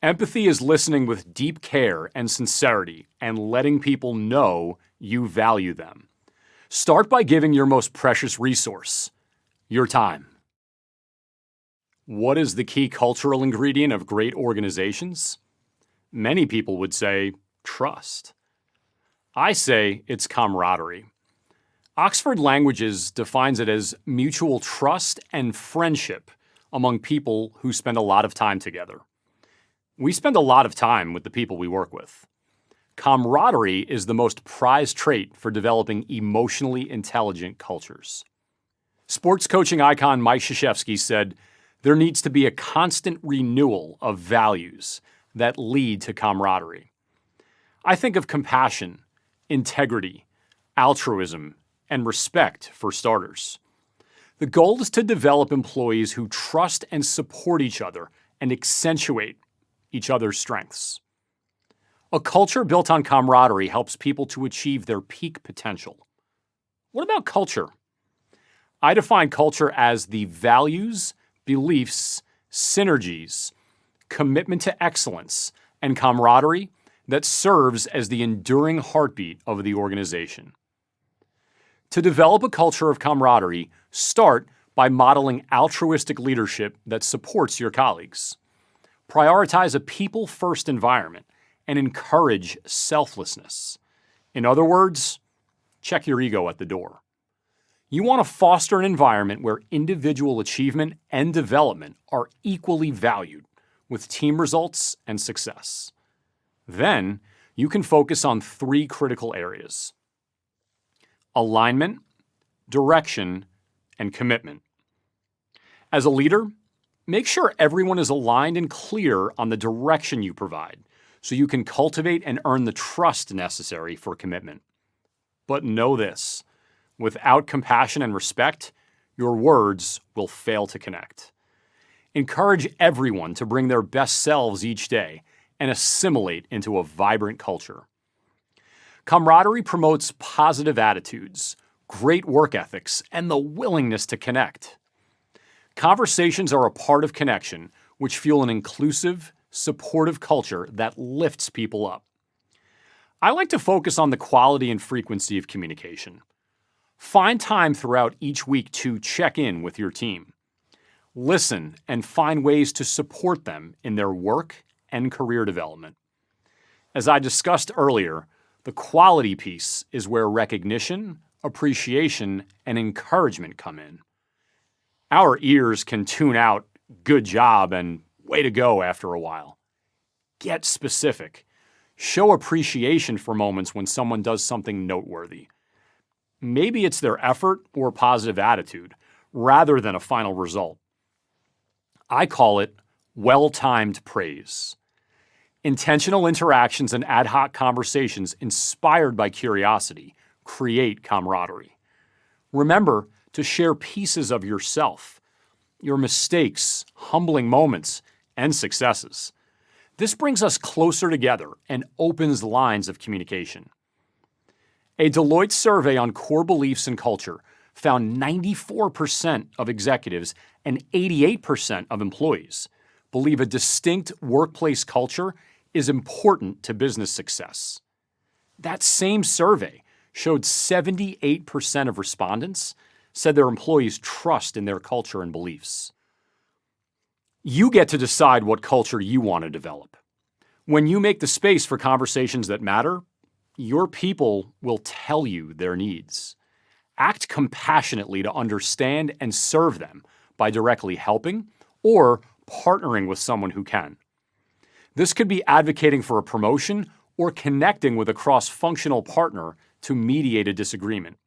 Empathy is listening with deep care and sincerity and letting people know you value them. Start by giving your most precious resource, your time. What is the key cultural ingredient of great organizations? Many people would say trust. I say it's camaraderie. Oxford Languages defines it as mutual trust and friendship among people who spend a lot of time together. We spend a lot of time with the people we work with. Camaraderie is the most prized trait for developing emotionally intelligent cultures. Sports coaching icon Mike Krzyzewski said, "There needs to be a constant renewal of values that lead to camaraderie." I think of compassion, integrity, altruism, and respect for starters. The goal is to develop employees who trust and support each other and accentuate each other's strengths. A culture built on camaraderie helps people to achieve their peak potential. What about culture? I define culture as the values, beliefs, synergies, commitment to excellence, and camaraderie that serves as the enduring heartbeat of the organization. To develop a culture of camaraderie, start by modeling altruistic leadership that supports your colleagues. Prioritize a people-first environment and encourage selflessness. In other words, check your ego at the door. You want to foster an environment where individual achievement and development are equally valued, with team results and success. Then, you can focus on 3 critical areas: alignment, direction, and commitment. As a leader, make sure everyone is aligned and clear on the direction you provide, so you can cultivate and earn the trust necessary for commitment. But know this: without compassion and respect, your words will fail to connect. Encourage everyone to bring their best selves each day and assimilate into a vibrant culture. Camaraderie promotes positive attitudes, great work ethics, and the willingness to connect. Conversations are a part of connection, which fuel an inclusive, supportive culture that lifts people up. I like to focus on the quality and frequency of communication. Find time throughout each week to check in with your team. Listen and find ways to support them in their work and career development. As I discussed earlier, the quality piece is where recognition, appreciation, and encouragement come in. Our ears can tune out "good job" and "way to go" after a while. Get specific. Show appreciation for moments when someone does something noteworthy. Maybe it's their effort or positive attitude, rather than a final result. I call it well-timed praise. Intentional interactions and ad hoc conversations inspired by curiosity create camaraderie. Remember to share pieces of yourself, your mistakes, humbling moments, and successes. This brings us closer together and opens lines of communication. A Deloitte survey on core beliefs and culture found 94% of executives and 88% of employees believe a distinct workplace culture is important to business success. That same survey showed 78% of respondents said their employees trust in their culture and beliefs. You get to decide what culture you want to develop. When you make the space for conversations that matter, your people will tell you their needs. Act compassionately to understand and serve them by directly helping or partnering with someone who can. This could be advocating for a promotion or connecting with a cross-functional partner to mediate a disagreement.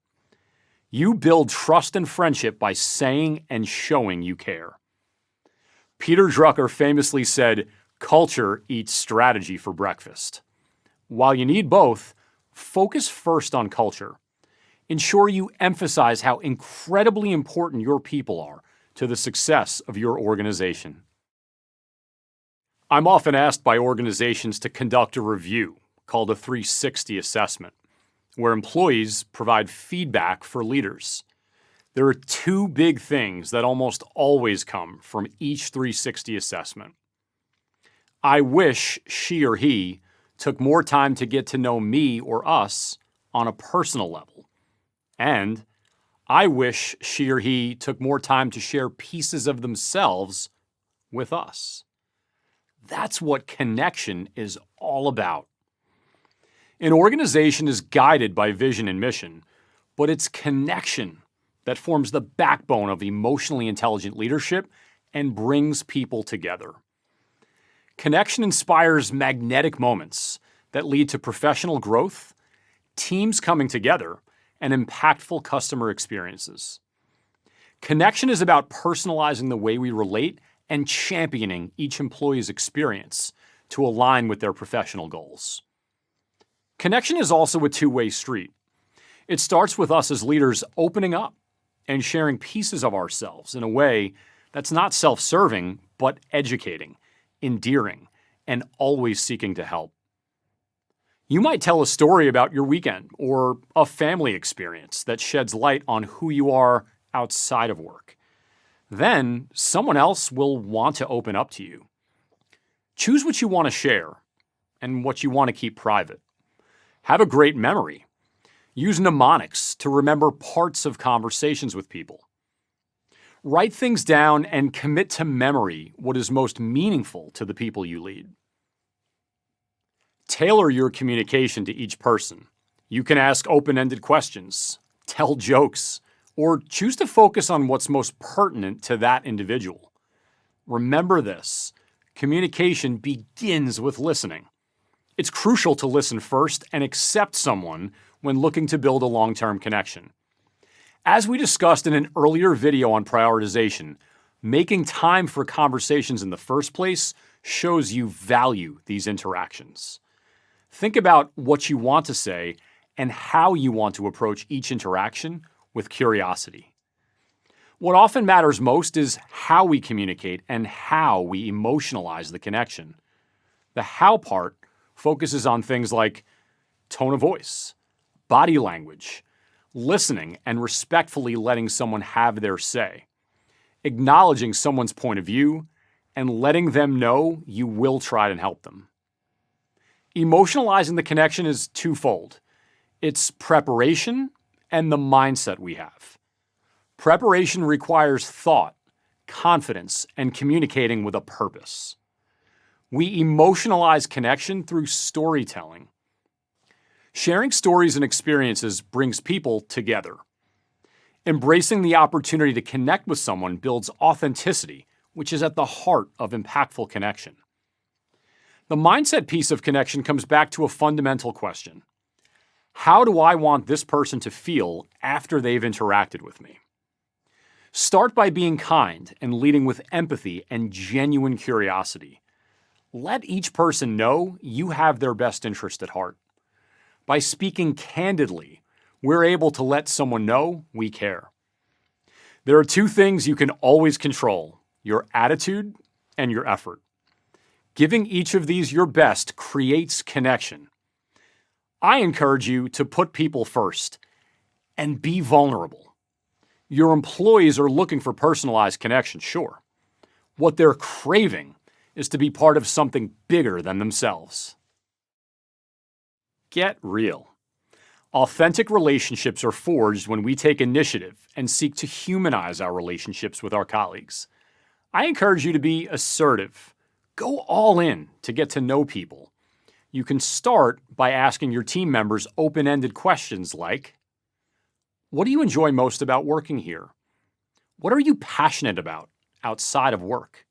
You build trust and friendship by saying and showing you care. Peter Drucker famously said, "Culture eats strategy for breakfast." While you need both, focus first on culture. Ensure you emphasize how incredibly important your people are to the success of your organization. I'm often asked by organizations to conduct a review called a 360 assessment, where employees provide feedback for leaders. There are 2 big things that almost always come from each 360 assessment: I wish she or he took more time to get to know me or us on a personal level. And I wish she or he took more time to share pieces of themselves with us. That's what connection is all about. An organization is guided by vision and mission, but it's connection that forms the backbone of emotionally intelligent leadership and brings people together. Connection inspires magnetic moments that lead to professional growth, teams coming together, and impactful customer experiences. Connection is about personalizing the way we relate and championing each employee's experience to align with their professional goals. Connection is also a two-way street. It starts with us as leaders opening up and sharing pieces of ourselves in a way that's not self-serving, but educating, endearing, and always seeking to help. You might tell a story about your weekend or a family experience that sheds light on who you are outside of work. Then someone else will want to open up to you. Choose what you want to share and what you want to keep private. Have a great memory. Use mnemonics to remember parts of conversations with people. Write things down and commit to memory what is most meaningful to the people you lead. Tailor your communication to each person. You can ask open-ended questions, tell jokes, or choose to focus on what's most pertinent to that individual. Remember this: communication begins with listening. It's crucial to listen first and accept someone when looking to build a long-term connection. As we discussed in an earlier video on prioritization, making time for conversations in the first place shows you value these interactions. Think about what you want to say and how you want to approach each interaction with curiosity. What often matters most is how we communicate and how we emotionalize the connection. The how part focuses on things like tone of voice, body language, listening and respectfully letting someone have their say, acknowledging someone's point of view, and letting them know you will try and help them. Emotionalizing the connection is twofold. It's preparation and the mindset we have. Preparation requires thought, confidence, and communicating with a purpose. We emotionalize connection through storytelling. Sharing stories and experiences brings people together. Embracing the opportunity to connect with someone builds authenticity, which is at the heart of impactful connection. The mindset piece of connection comes back to a fundamental question. How do I want this person to feel after they've interacted with me? Start by being kind and leading with empathy and genuine curiosity. Let each person know you have their best interest at heart. By speaking candidly, we're able to let someone know we care. There are two things you can always control: your attitude and your effort. Giving each of these your best creates connection. I encourage you to put people first and be vulnerable. Your employees are looking for personalized connection, sure. What they're craving is to be part of something bigger than themselves. Get real. Authentic relationships are forged when we take initiative and seek to humanize our relationships with our colleagues. I encourage you to be assertive. Go all in to get to know people. You can start by asking your team members open-ended questions like, what do you enjoy most about working here? What are you passionate about outside of work?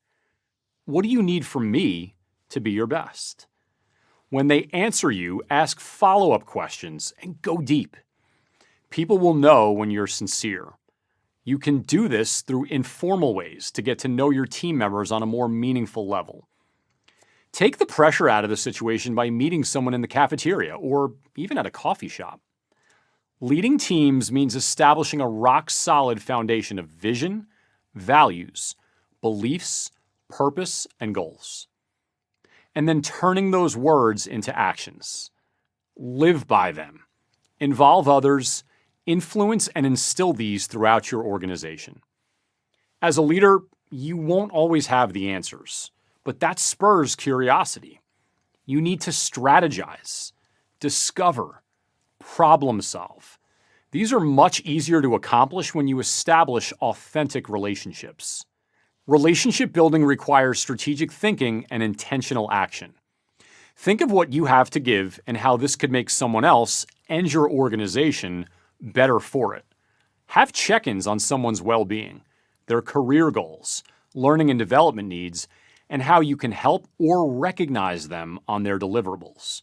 What do you need from me to be your best? When they answer you, ask follow-up questions and go deep. People will know when you're sincere. You can do this through informal ways to get to know your team members on a more meaningful level. Take the pressure out of the situation by meeting someone in the cafeteria or even at a coffee shop. Leading teams means establishing a rock-solid foundation of vision, values, beliefs, purpose, and goals. And then turning those words into actions. Live by them. Involve others. Influence and instill these throughout your organization. As a leader, you won't always have the answers, but that spurs curiosity. You need to strategize, discover, problem solve. These are much easier to accomplish when you establish authentic relationships. Relationship building requires strategic thinking and intentional action. Think of what you have to give and how this could make someone else and your organization better for it. Have check-ins on someone's well-being, their career goals, learning and development needs, and how you can help or recognize them on their deliverables.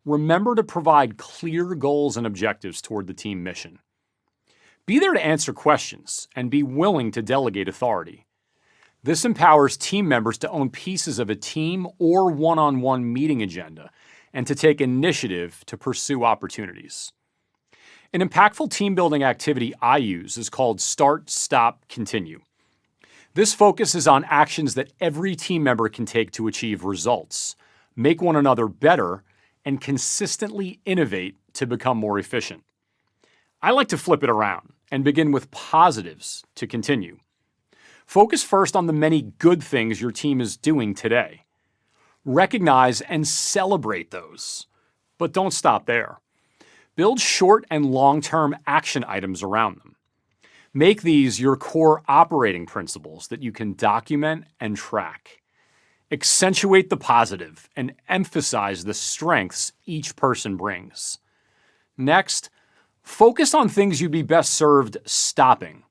Remember to provide clear goals and objectives toward the team mission. Be there to answer questions and be willing to delegate authority. This empowers team members to own pieces of a team or one-on-one meeting agenda and to take initiative to pursue opportunities. An impactful team-building activity I use is called Start, Stop, Continue. This focuses on actions that every team member can take to achieve results, make one another better, and consistently innovate to become more efficient. I like to flip it around and begin with positives to continue. Focus first on the many good things your team is doing today. Recognize and celebrate those, but don't stop there. Build short and long-term action items around them. Make these your core operating principles that you can document and track. Accentuate the positive and emphasize the strengths each person brings. Next, focus on things you'd be best served stopping.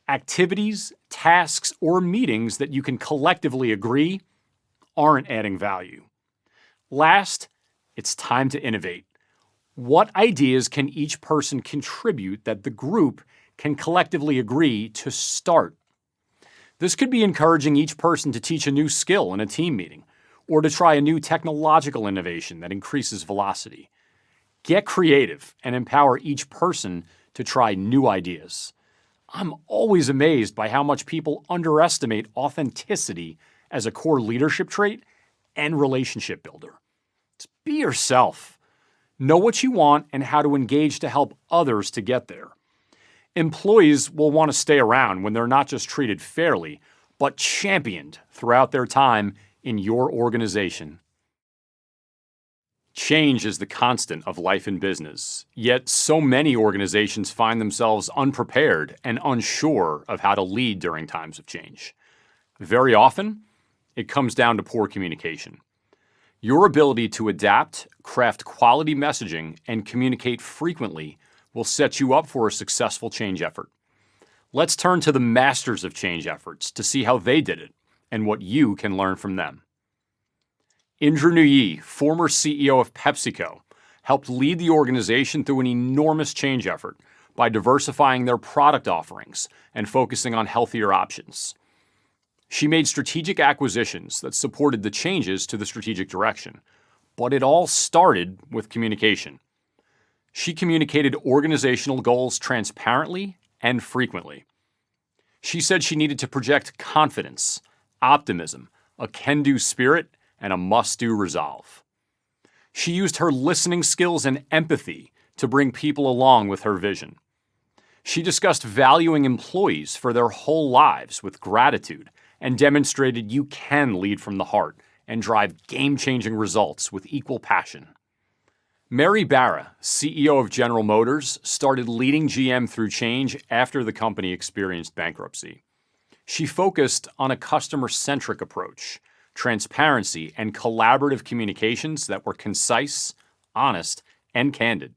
Activities, tasks, or meetings that you can collectively agree aren't adding value. Last, it's time to innovate. What ideas can each person contribute that the group can collectively agree to start? This could be encouraging each person to teach a new skill in a team meeting, or to try a new technological innovation that increases velocity. Get creative and empower each person to try new ideas. I'm always amazed by how much people underestimate authenticity as a core leadership trait and relationship builder. Just be yourself. Know what you want and how to engage to help others to get there. Employees will want to stay around when they're not just treated fairly, but championed throughout their time in your organization. Change is the constant of life and business, yet so many organizations find themselves unprepared and unsure of how to lead during times of change. Very often, it comes down to poor communication. Your ability to adapt, craft quality messaging, and communicate frequently will set you up for a successful change effort. Let's turn to the masters of change efforts to see how they did it and what you can learn from them. Indra Nooyi, former CEO of PepsiCo, helped lead the organization through an enormous change effort by diversifying their product offerings and focusing on healthier options. She made strategic acquisitions that supported the changes to the strategic direction, but it all started with communication. She communicated organizational goals transparently and frequently. She said she needed to project confidence, optimism, a can-do spirit, and a must-do resolve. She used her listening skills and empathy to bring people along with her vision. She discussed valuing employees for their whole lives with gratitude and demonstrated you can lead from the heart and drive game-changing results with equal passion. Mary Barra, CEO of General Motors, started leading GM through change after the company experienced bankruptcy. She focused on a customer-centric approach, transparency, and collaborative communications that were concise, honest, and candid.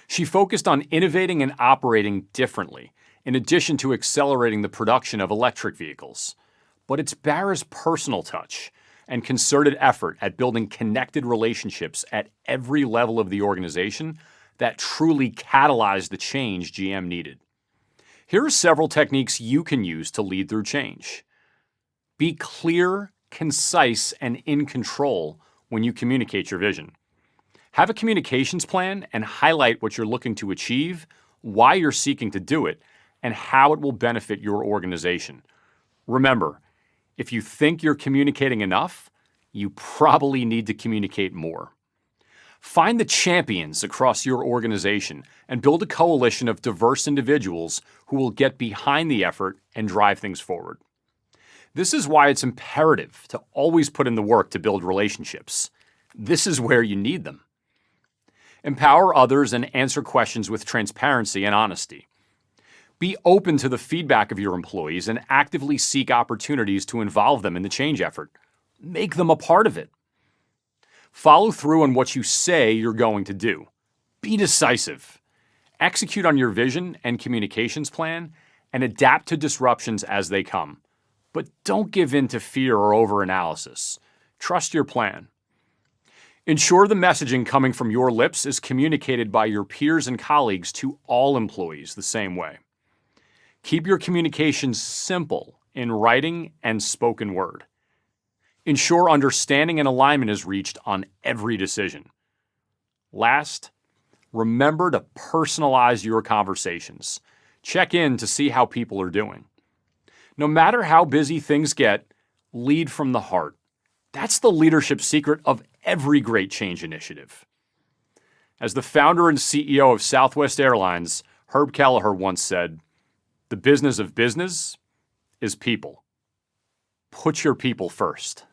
She focused on innovating and operating differently, in addition to accelerating the production of electric vehicles. But it's Barra's personal touch and concerted effort at building connected relationships at every level of the organization that truly catalyzed the change GM needed. Here are several techniques you can use to lead through change. Be clear, concise, and in control when you communicate your vision. Have a communications plan and highlight what you're looking to achieve, why you're seeking to do it, and how it will benefit your organization. Remember, if you think you're communicating enough, you probably need to communicate more. Find the champions across your organization and build a coalition of diverse individuals who will get behind the effort and drive things forward. This is why it's imperative to always put in the work to build relationships. This is where you need them. Empower others and answer questions with transparency and honesty. Be open to the feedback of your employees and actively seek opportunities to involve them in the change effort. Make them a part of it. Follow through on what you say you're going to do. Be decisive. Execute on your vision and communications plan and adapt to disruptions as they come. But don't give in to fear or overanalysis. Trust your plan. Ensure the messaging coming from your lips is communicated by your peers and colleagues to all employees the same way. Keep your communications simple in writing and spoken word. Ensure understanding and alignment is reached on every decision. Last, remember to personalize your conversations. Check in to see how people are doing. No matter how busy things get, lead from the heart. That's the leadership secret of every great change initiative. As the founder and CEO of Southwest Airlines, Herb Kelleher once said, "The business of business is people. Put your people first."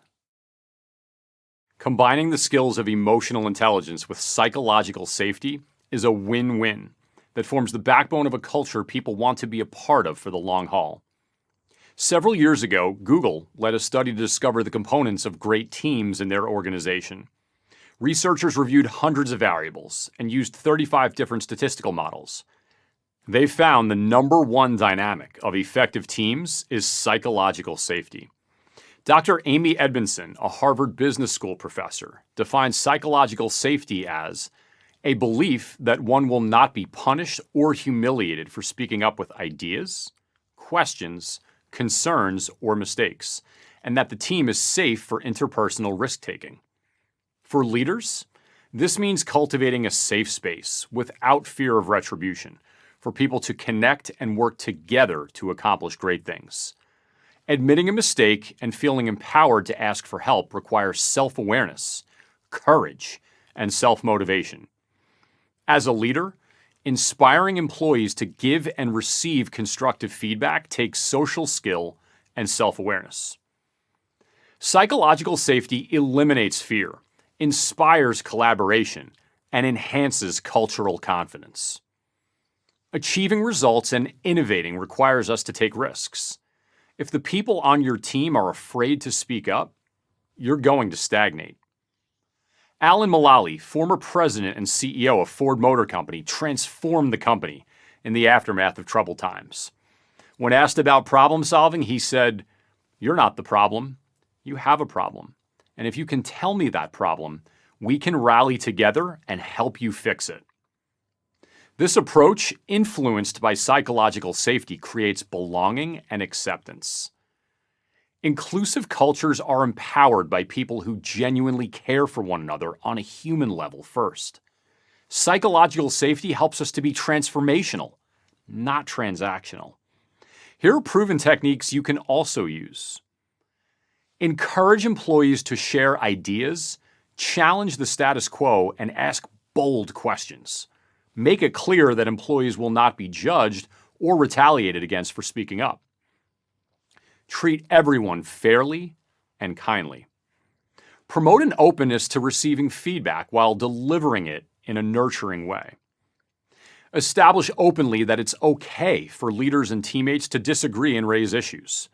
Combining the skills of emotional intelligence with psychological safety is a win-win that forms the backbone of a culture people want to be a part of for the long haul. Several years ago, Google led a study to discover the components of great teams in their organization. Researchers reviewed hundreds of variables and used 35 different statistical models. They found the number one dynamic of effective teams is psychological safety. Dr. Amy Edmondson, a Harvard Business School professor, defines psychological safety as a belief that one will not be punished or humiliated for speaking up with ideas, questions, concerns, or mistakes, and that the team is safe for interpersonal risk-taking. For leaders, this means cultivating a safe space without fear of retribution for people to connect and work together to accomplish great things. Admitting a mistake and feeling empowered to ask for help requires self-awareness, courage, and self-motivation. As a leader, inspiring employees to give and receive constructive feedback takes social skill and self-awareness. Psychological safety eliminates fear, inspires collaboration, and enhances cultural confidence. Achieving results and innovating requires us to take risks. If the people on your team are afraid to speak up, you're going to stagnate. Alan Mulally, former president and CEO of Ford Motor Company, transformed the company in the aftermath of troubled times. When asked about problem solving, he said, "You're not the problem. You have a problem. And if you can tell me that problem, we can rally together and help you fix it." This approach, influenced by psychological safety, creates belonging and acceptance. Inclusive cultures are empowered by people who genuinely care for one another on a human level first. Psychological safety helps us to be transformational, not transactional. Here are proven techniques you can also use. Encourage employees to share ideas, challenge the status quo, and ask bold questions. Make it clear that employees will not be judged or retaliated against for speaking up. Treat everyone fairly and kindly. Promote an openness to receiving feedback while delivering it in a nurturing way. Establish openly that it's okay for leaders and teammates to disagree and raise issues.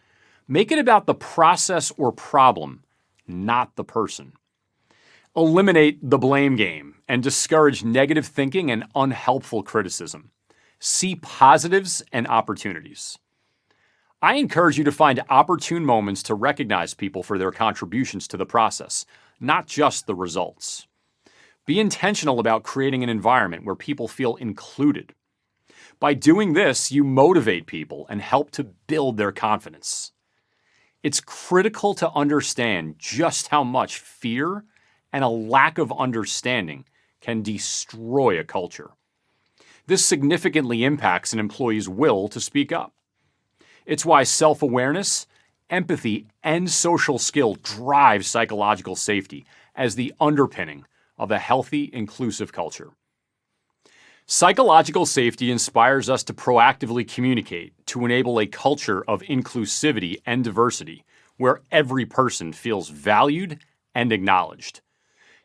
Make it about the process or problem, not the person. Eliminate the blame game and discourage negative thinking and unhelpful criticism. See positives and opportunities. I encourage you to find opportune moments to recognize people for their contributions to the process, not just the results. Be intentional about creating an environment where people feel included. By doing this, you motivate people and help to build their confidence. It's critical to understand just how much fear and a lack of understanding can destroy a culture. This significantly impacts an employee's will to speak up. It's why self-awareness, empathy, and social skill drive psychological safety as the underpinning of a healthy, inclusive culture. Psychological safety inspires us to proactively communicate to enable a culture of inclusivity and diversity where every person feels valued and acknowledged.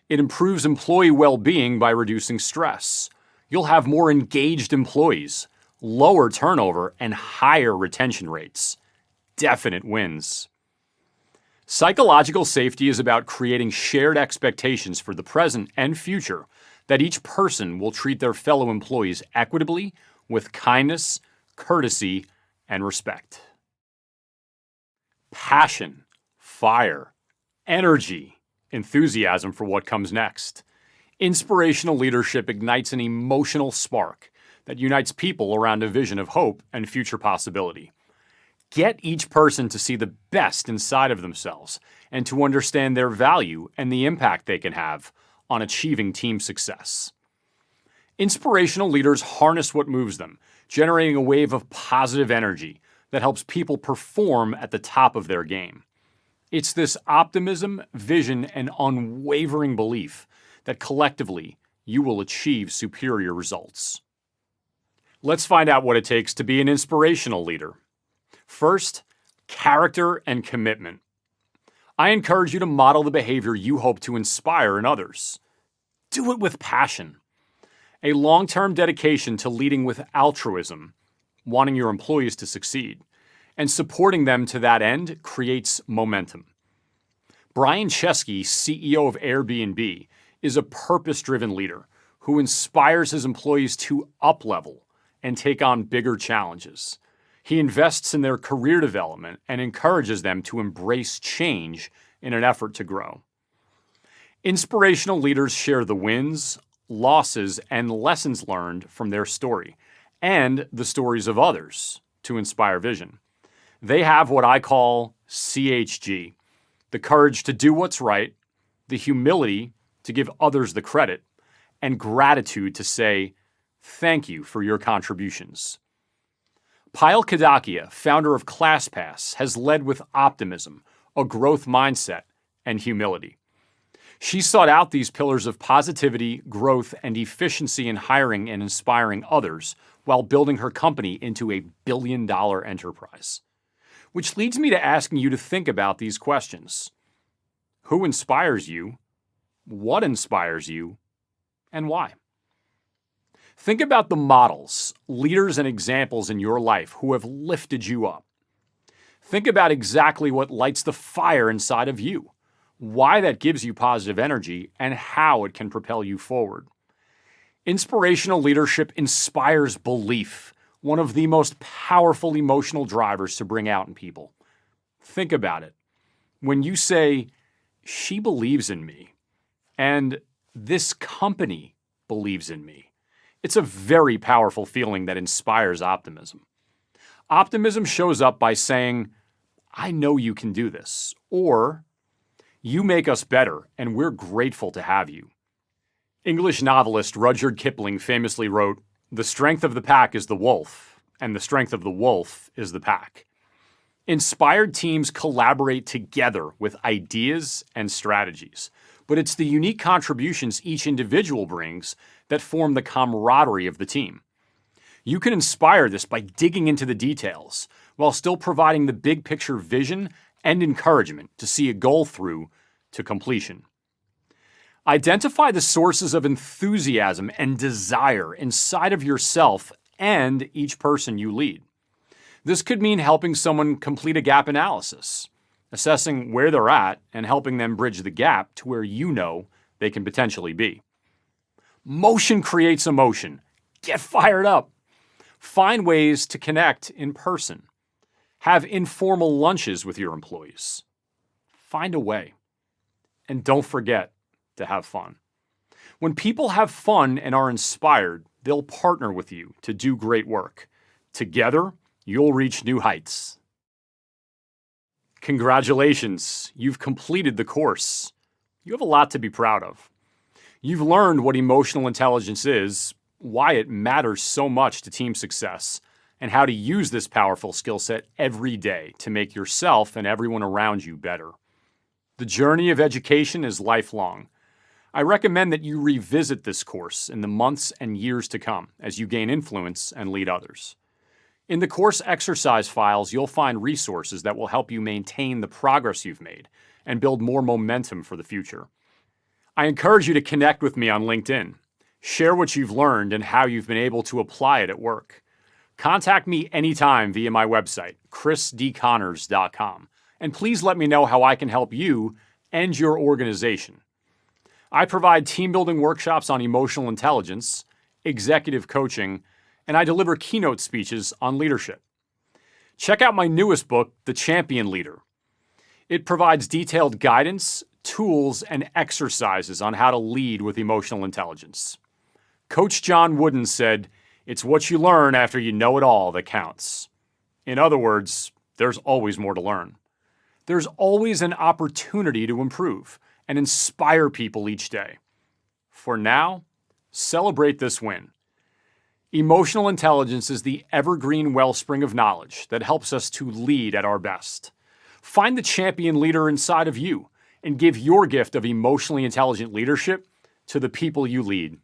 It improves employee well-being by reducing stress. You'll have more engaged employees, lower turnover, and higher retention rates. Definite wins. Psychological safety is about creating shared expectations for the present and future that each person will treat their fellow employees equitably, with kindness, courtesy, and respect. Passion, fire, energy, enthusiasm for what comes next. Inspirational leadership ignites an emotional spark that unites people around a vision of hope and future possibility. Get each person to see the best inside of themselves and to understand their value and the impact they can have on achieving team success. Inspirational leaders harness what moves them, generating a wave of positive energy that helps people perform at the top of their game. It's this optimism, vision, and unwavering belief that collectively you will achieve superior results. Let's find out what it takes to be an inspirational leader. First, character and commitment. I encourage you to model the behavior you hope to inspire in others. Do it with passion. A long-term dedication to leading with altruism, wanting your employees to succeed, and supporting them to that end creates momentum. Brian Chesky, CEO of Airbnb, is a purpose-driven leader who inspires his employees to up-level and take on bigger challenges. He invests in their career development and encourages them to embrace change in an effort to grow. Inspirational leaders share the wins, losses, and lessons learned from their story, and the stories of others to inspire vision. They have what I call CHG, the courage to do what's right, the humility to give others the credit, and gratitude to say, thank you for your contributions. Payal Kadakia, founder of ClassPass, has led with optimism, a growth mindset, and humility. She sought out these pillars of positivity, growth, and efficiency in hiring and inspiring others while building her company into a billion-dollar enterprise. Which leads me to asking you to think about these questions. Who inspires you? What inspires you? And why? Think about the models, leaders, and examples in your life who have lifted you up. Think about exactly what lights the fire inside of you, why that gives you positive energy, and how it can propel you forward. Inspirational leadership inspires belief, one of the most powerful emotional drivers to bring out in people. Think about it. When you say, she believes in me, and this company believes in me, it's a very powerful feeling that inspires optimism. Optimism shows up by saying, I know you can do this, or you make us better, and we're grateful to have you. English novelist Rudyard Kipling famously wrote, "The strength of the pack is the wolf, and the strength of the wolf is the pack." Inspired teams collaborate together with ideas and strategies, but it's the unique contributions each individual brings that form the camaraderie of the team. You can inspire this by digging into the details, while still providing the big picture vision and encouragement to see a goal through to completion. Identify the sources of enthusiasm and desire inside of yourself and each person you lead. This could mean helping someone complete a gap analysis, assessing where they're at and helping them bridge the gap to where you know they can potentially be. Motion creates emotion. Get fired up. Find ways to connect in person. Have informal lunches with your employees. Find a way. And don't forget to have fun. When people have fun and are inspired, they'll partner with you to do great work. Together, you'll reach new heights. Congratulations, you've completed the course. You have a lot to be proud of. You've learned what emotional intelligence is, why it matters so much to team success, and how to use this powerful skill set every day to make yourself and everyone around you better. The journey of education is lifelong. I recommend that you revisit this course in the months and years to come as you gain influence and lead others. In the course exercise files, you'll find resources that will help you maintain the progress you've made and build more momentum for the future. I encourage you to connect with me on LinkedIn. Share what you've learned and how you've been able to apply it at work. Contact me anytime via my website, chrisdconnors.com, and please let me know how I can help you and your organization. I provide team-building workshops on emotional intelligence, executive coaching, and I deliver keynote speeches on leadership. Check out my newest book, The Champion Leader. It provides detailed guidance, tools, and exercises on how to lead with emotional intelligence. Coach John Wooden said, "It's what you learn after you know it all that counts." In other words, there's always more to learn. There's always an opportunity to improve and inspire people each day. For now, celebrate this win. Emotional intelligence is the evergreen wellspring of knowledge that helps us to lead at our best. Find the champion leader inside of you and give your gift of emotionally intelligent leadership to the people you lead.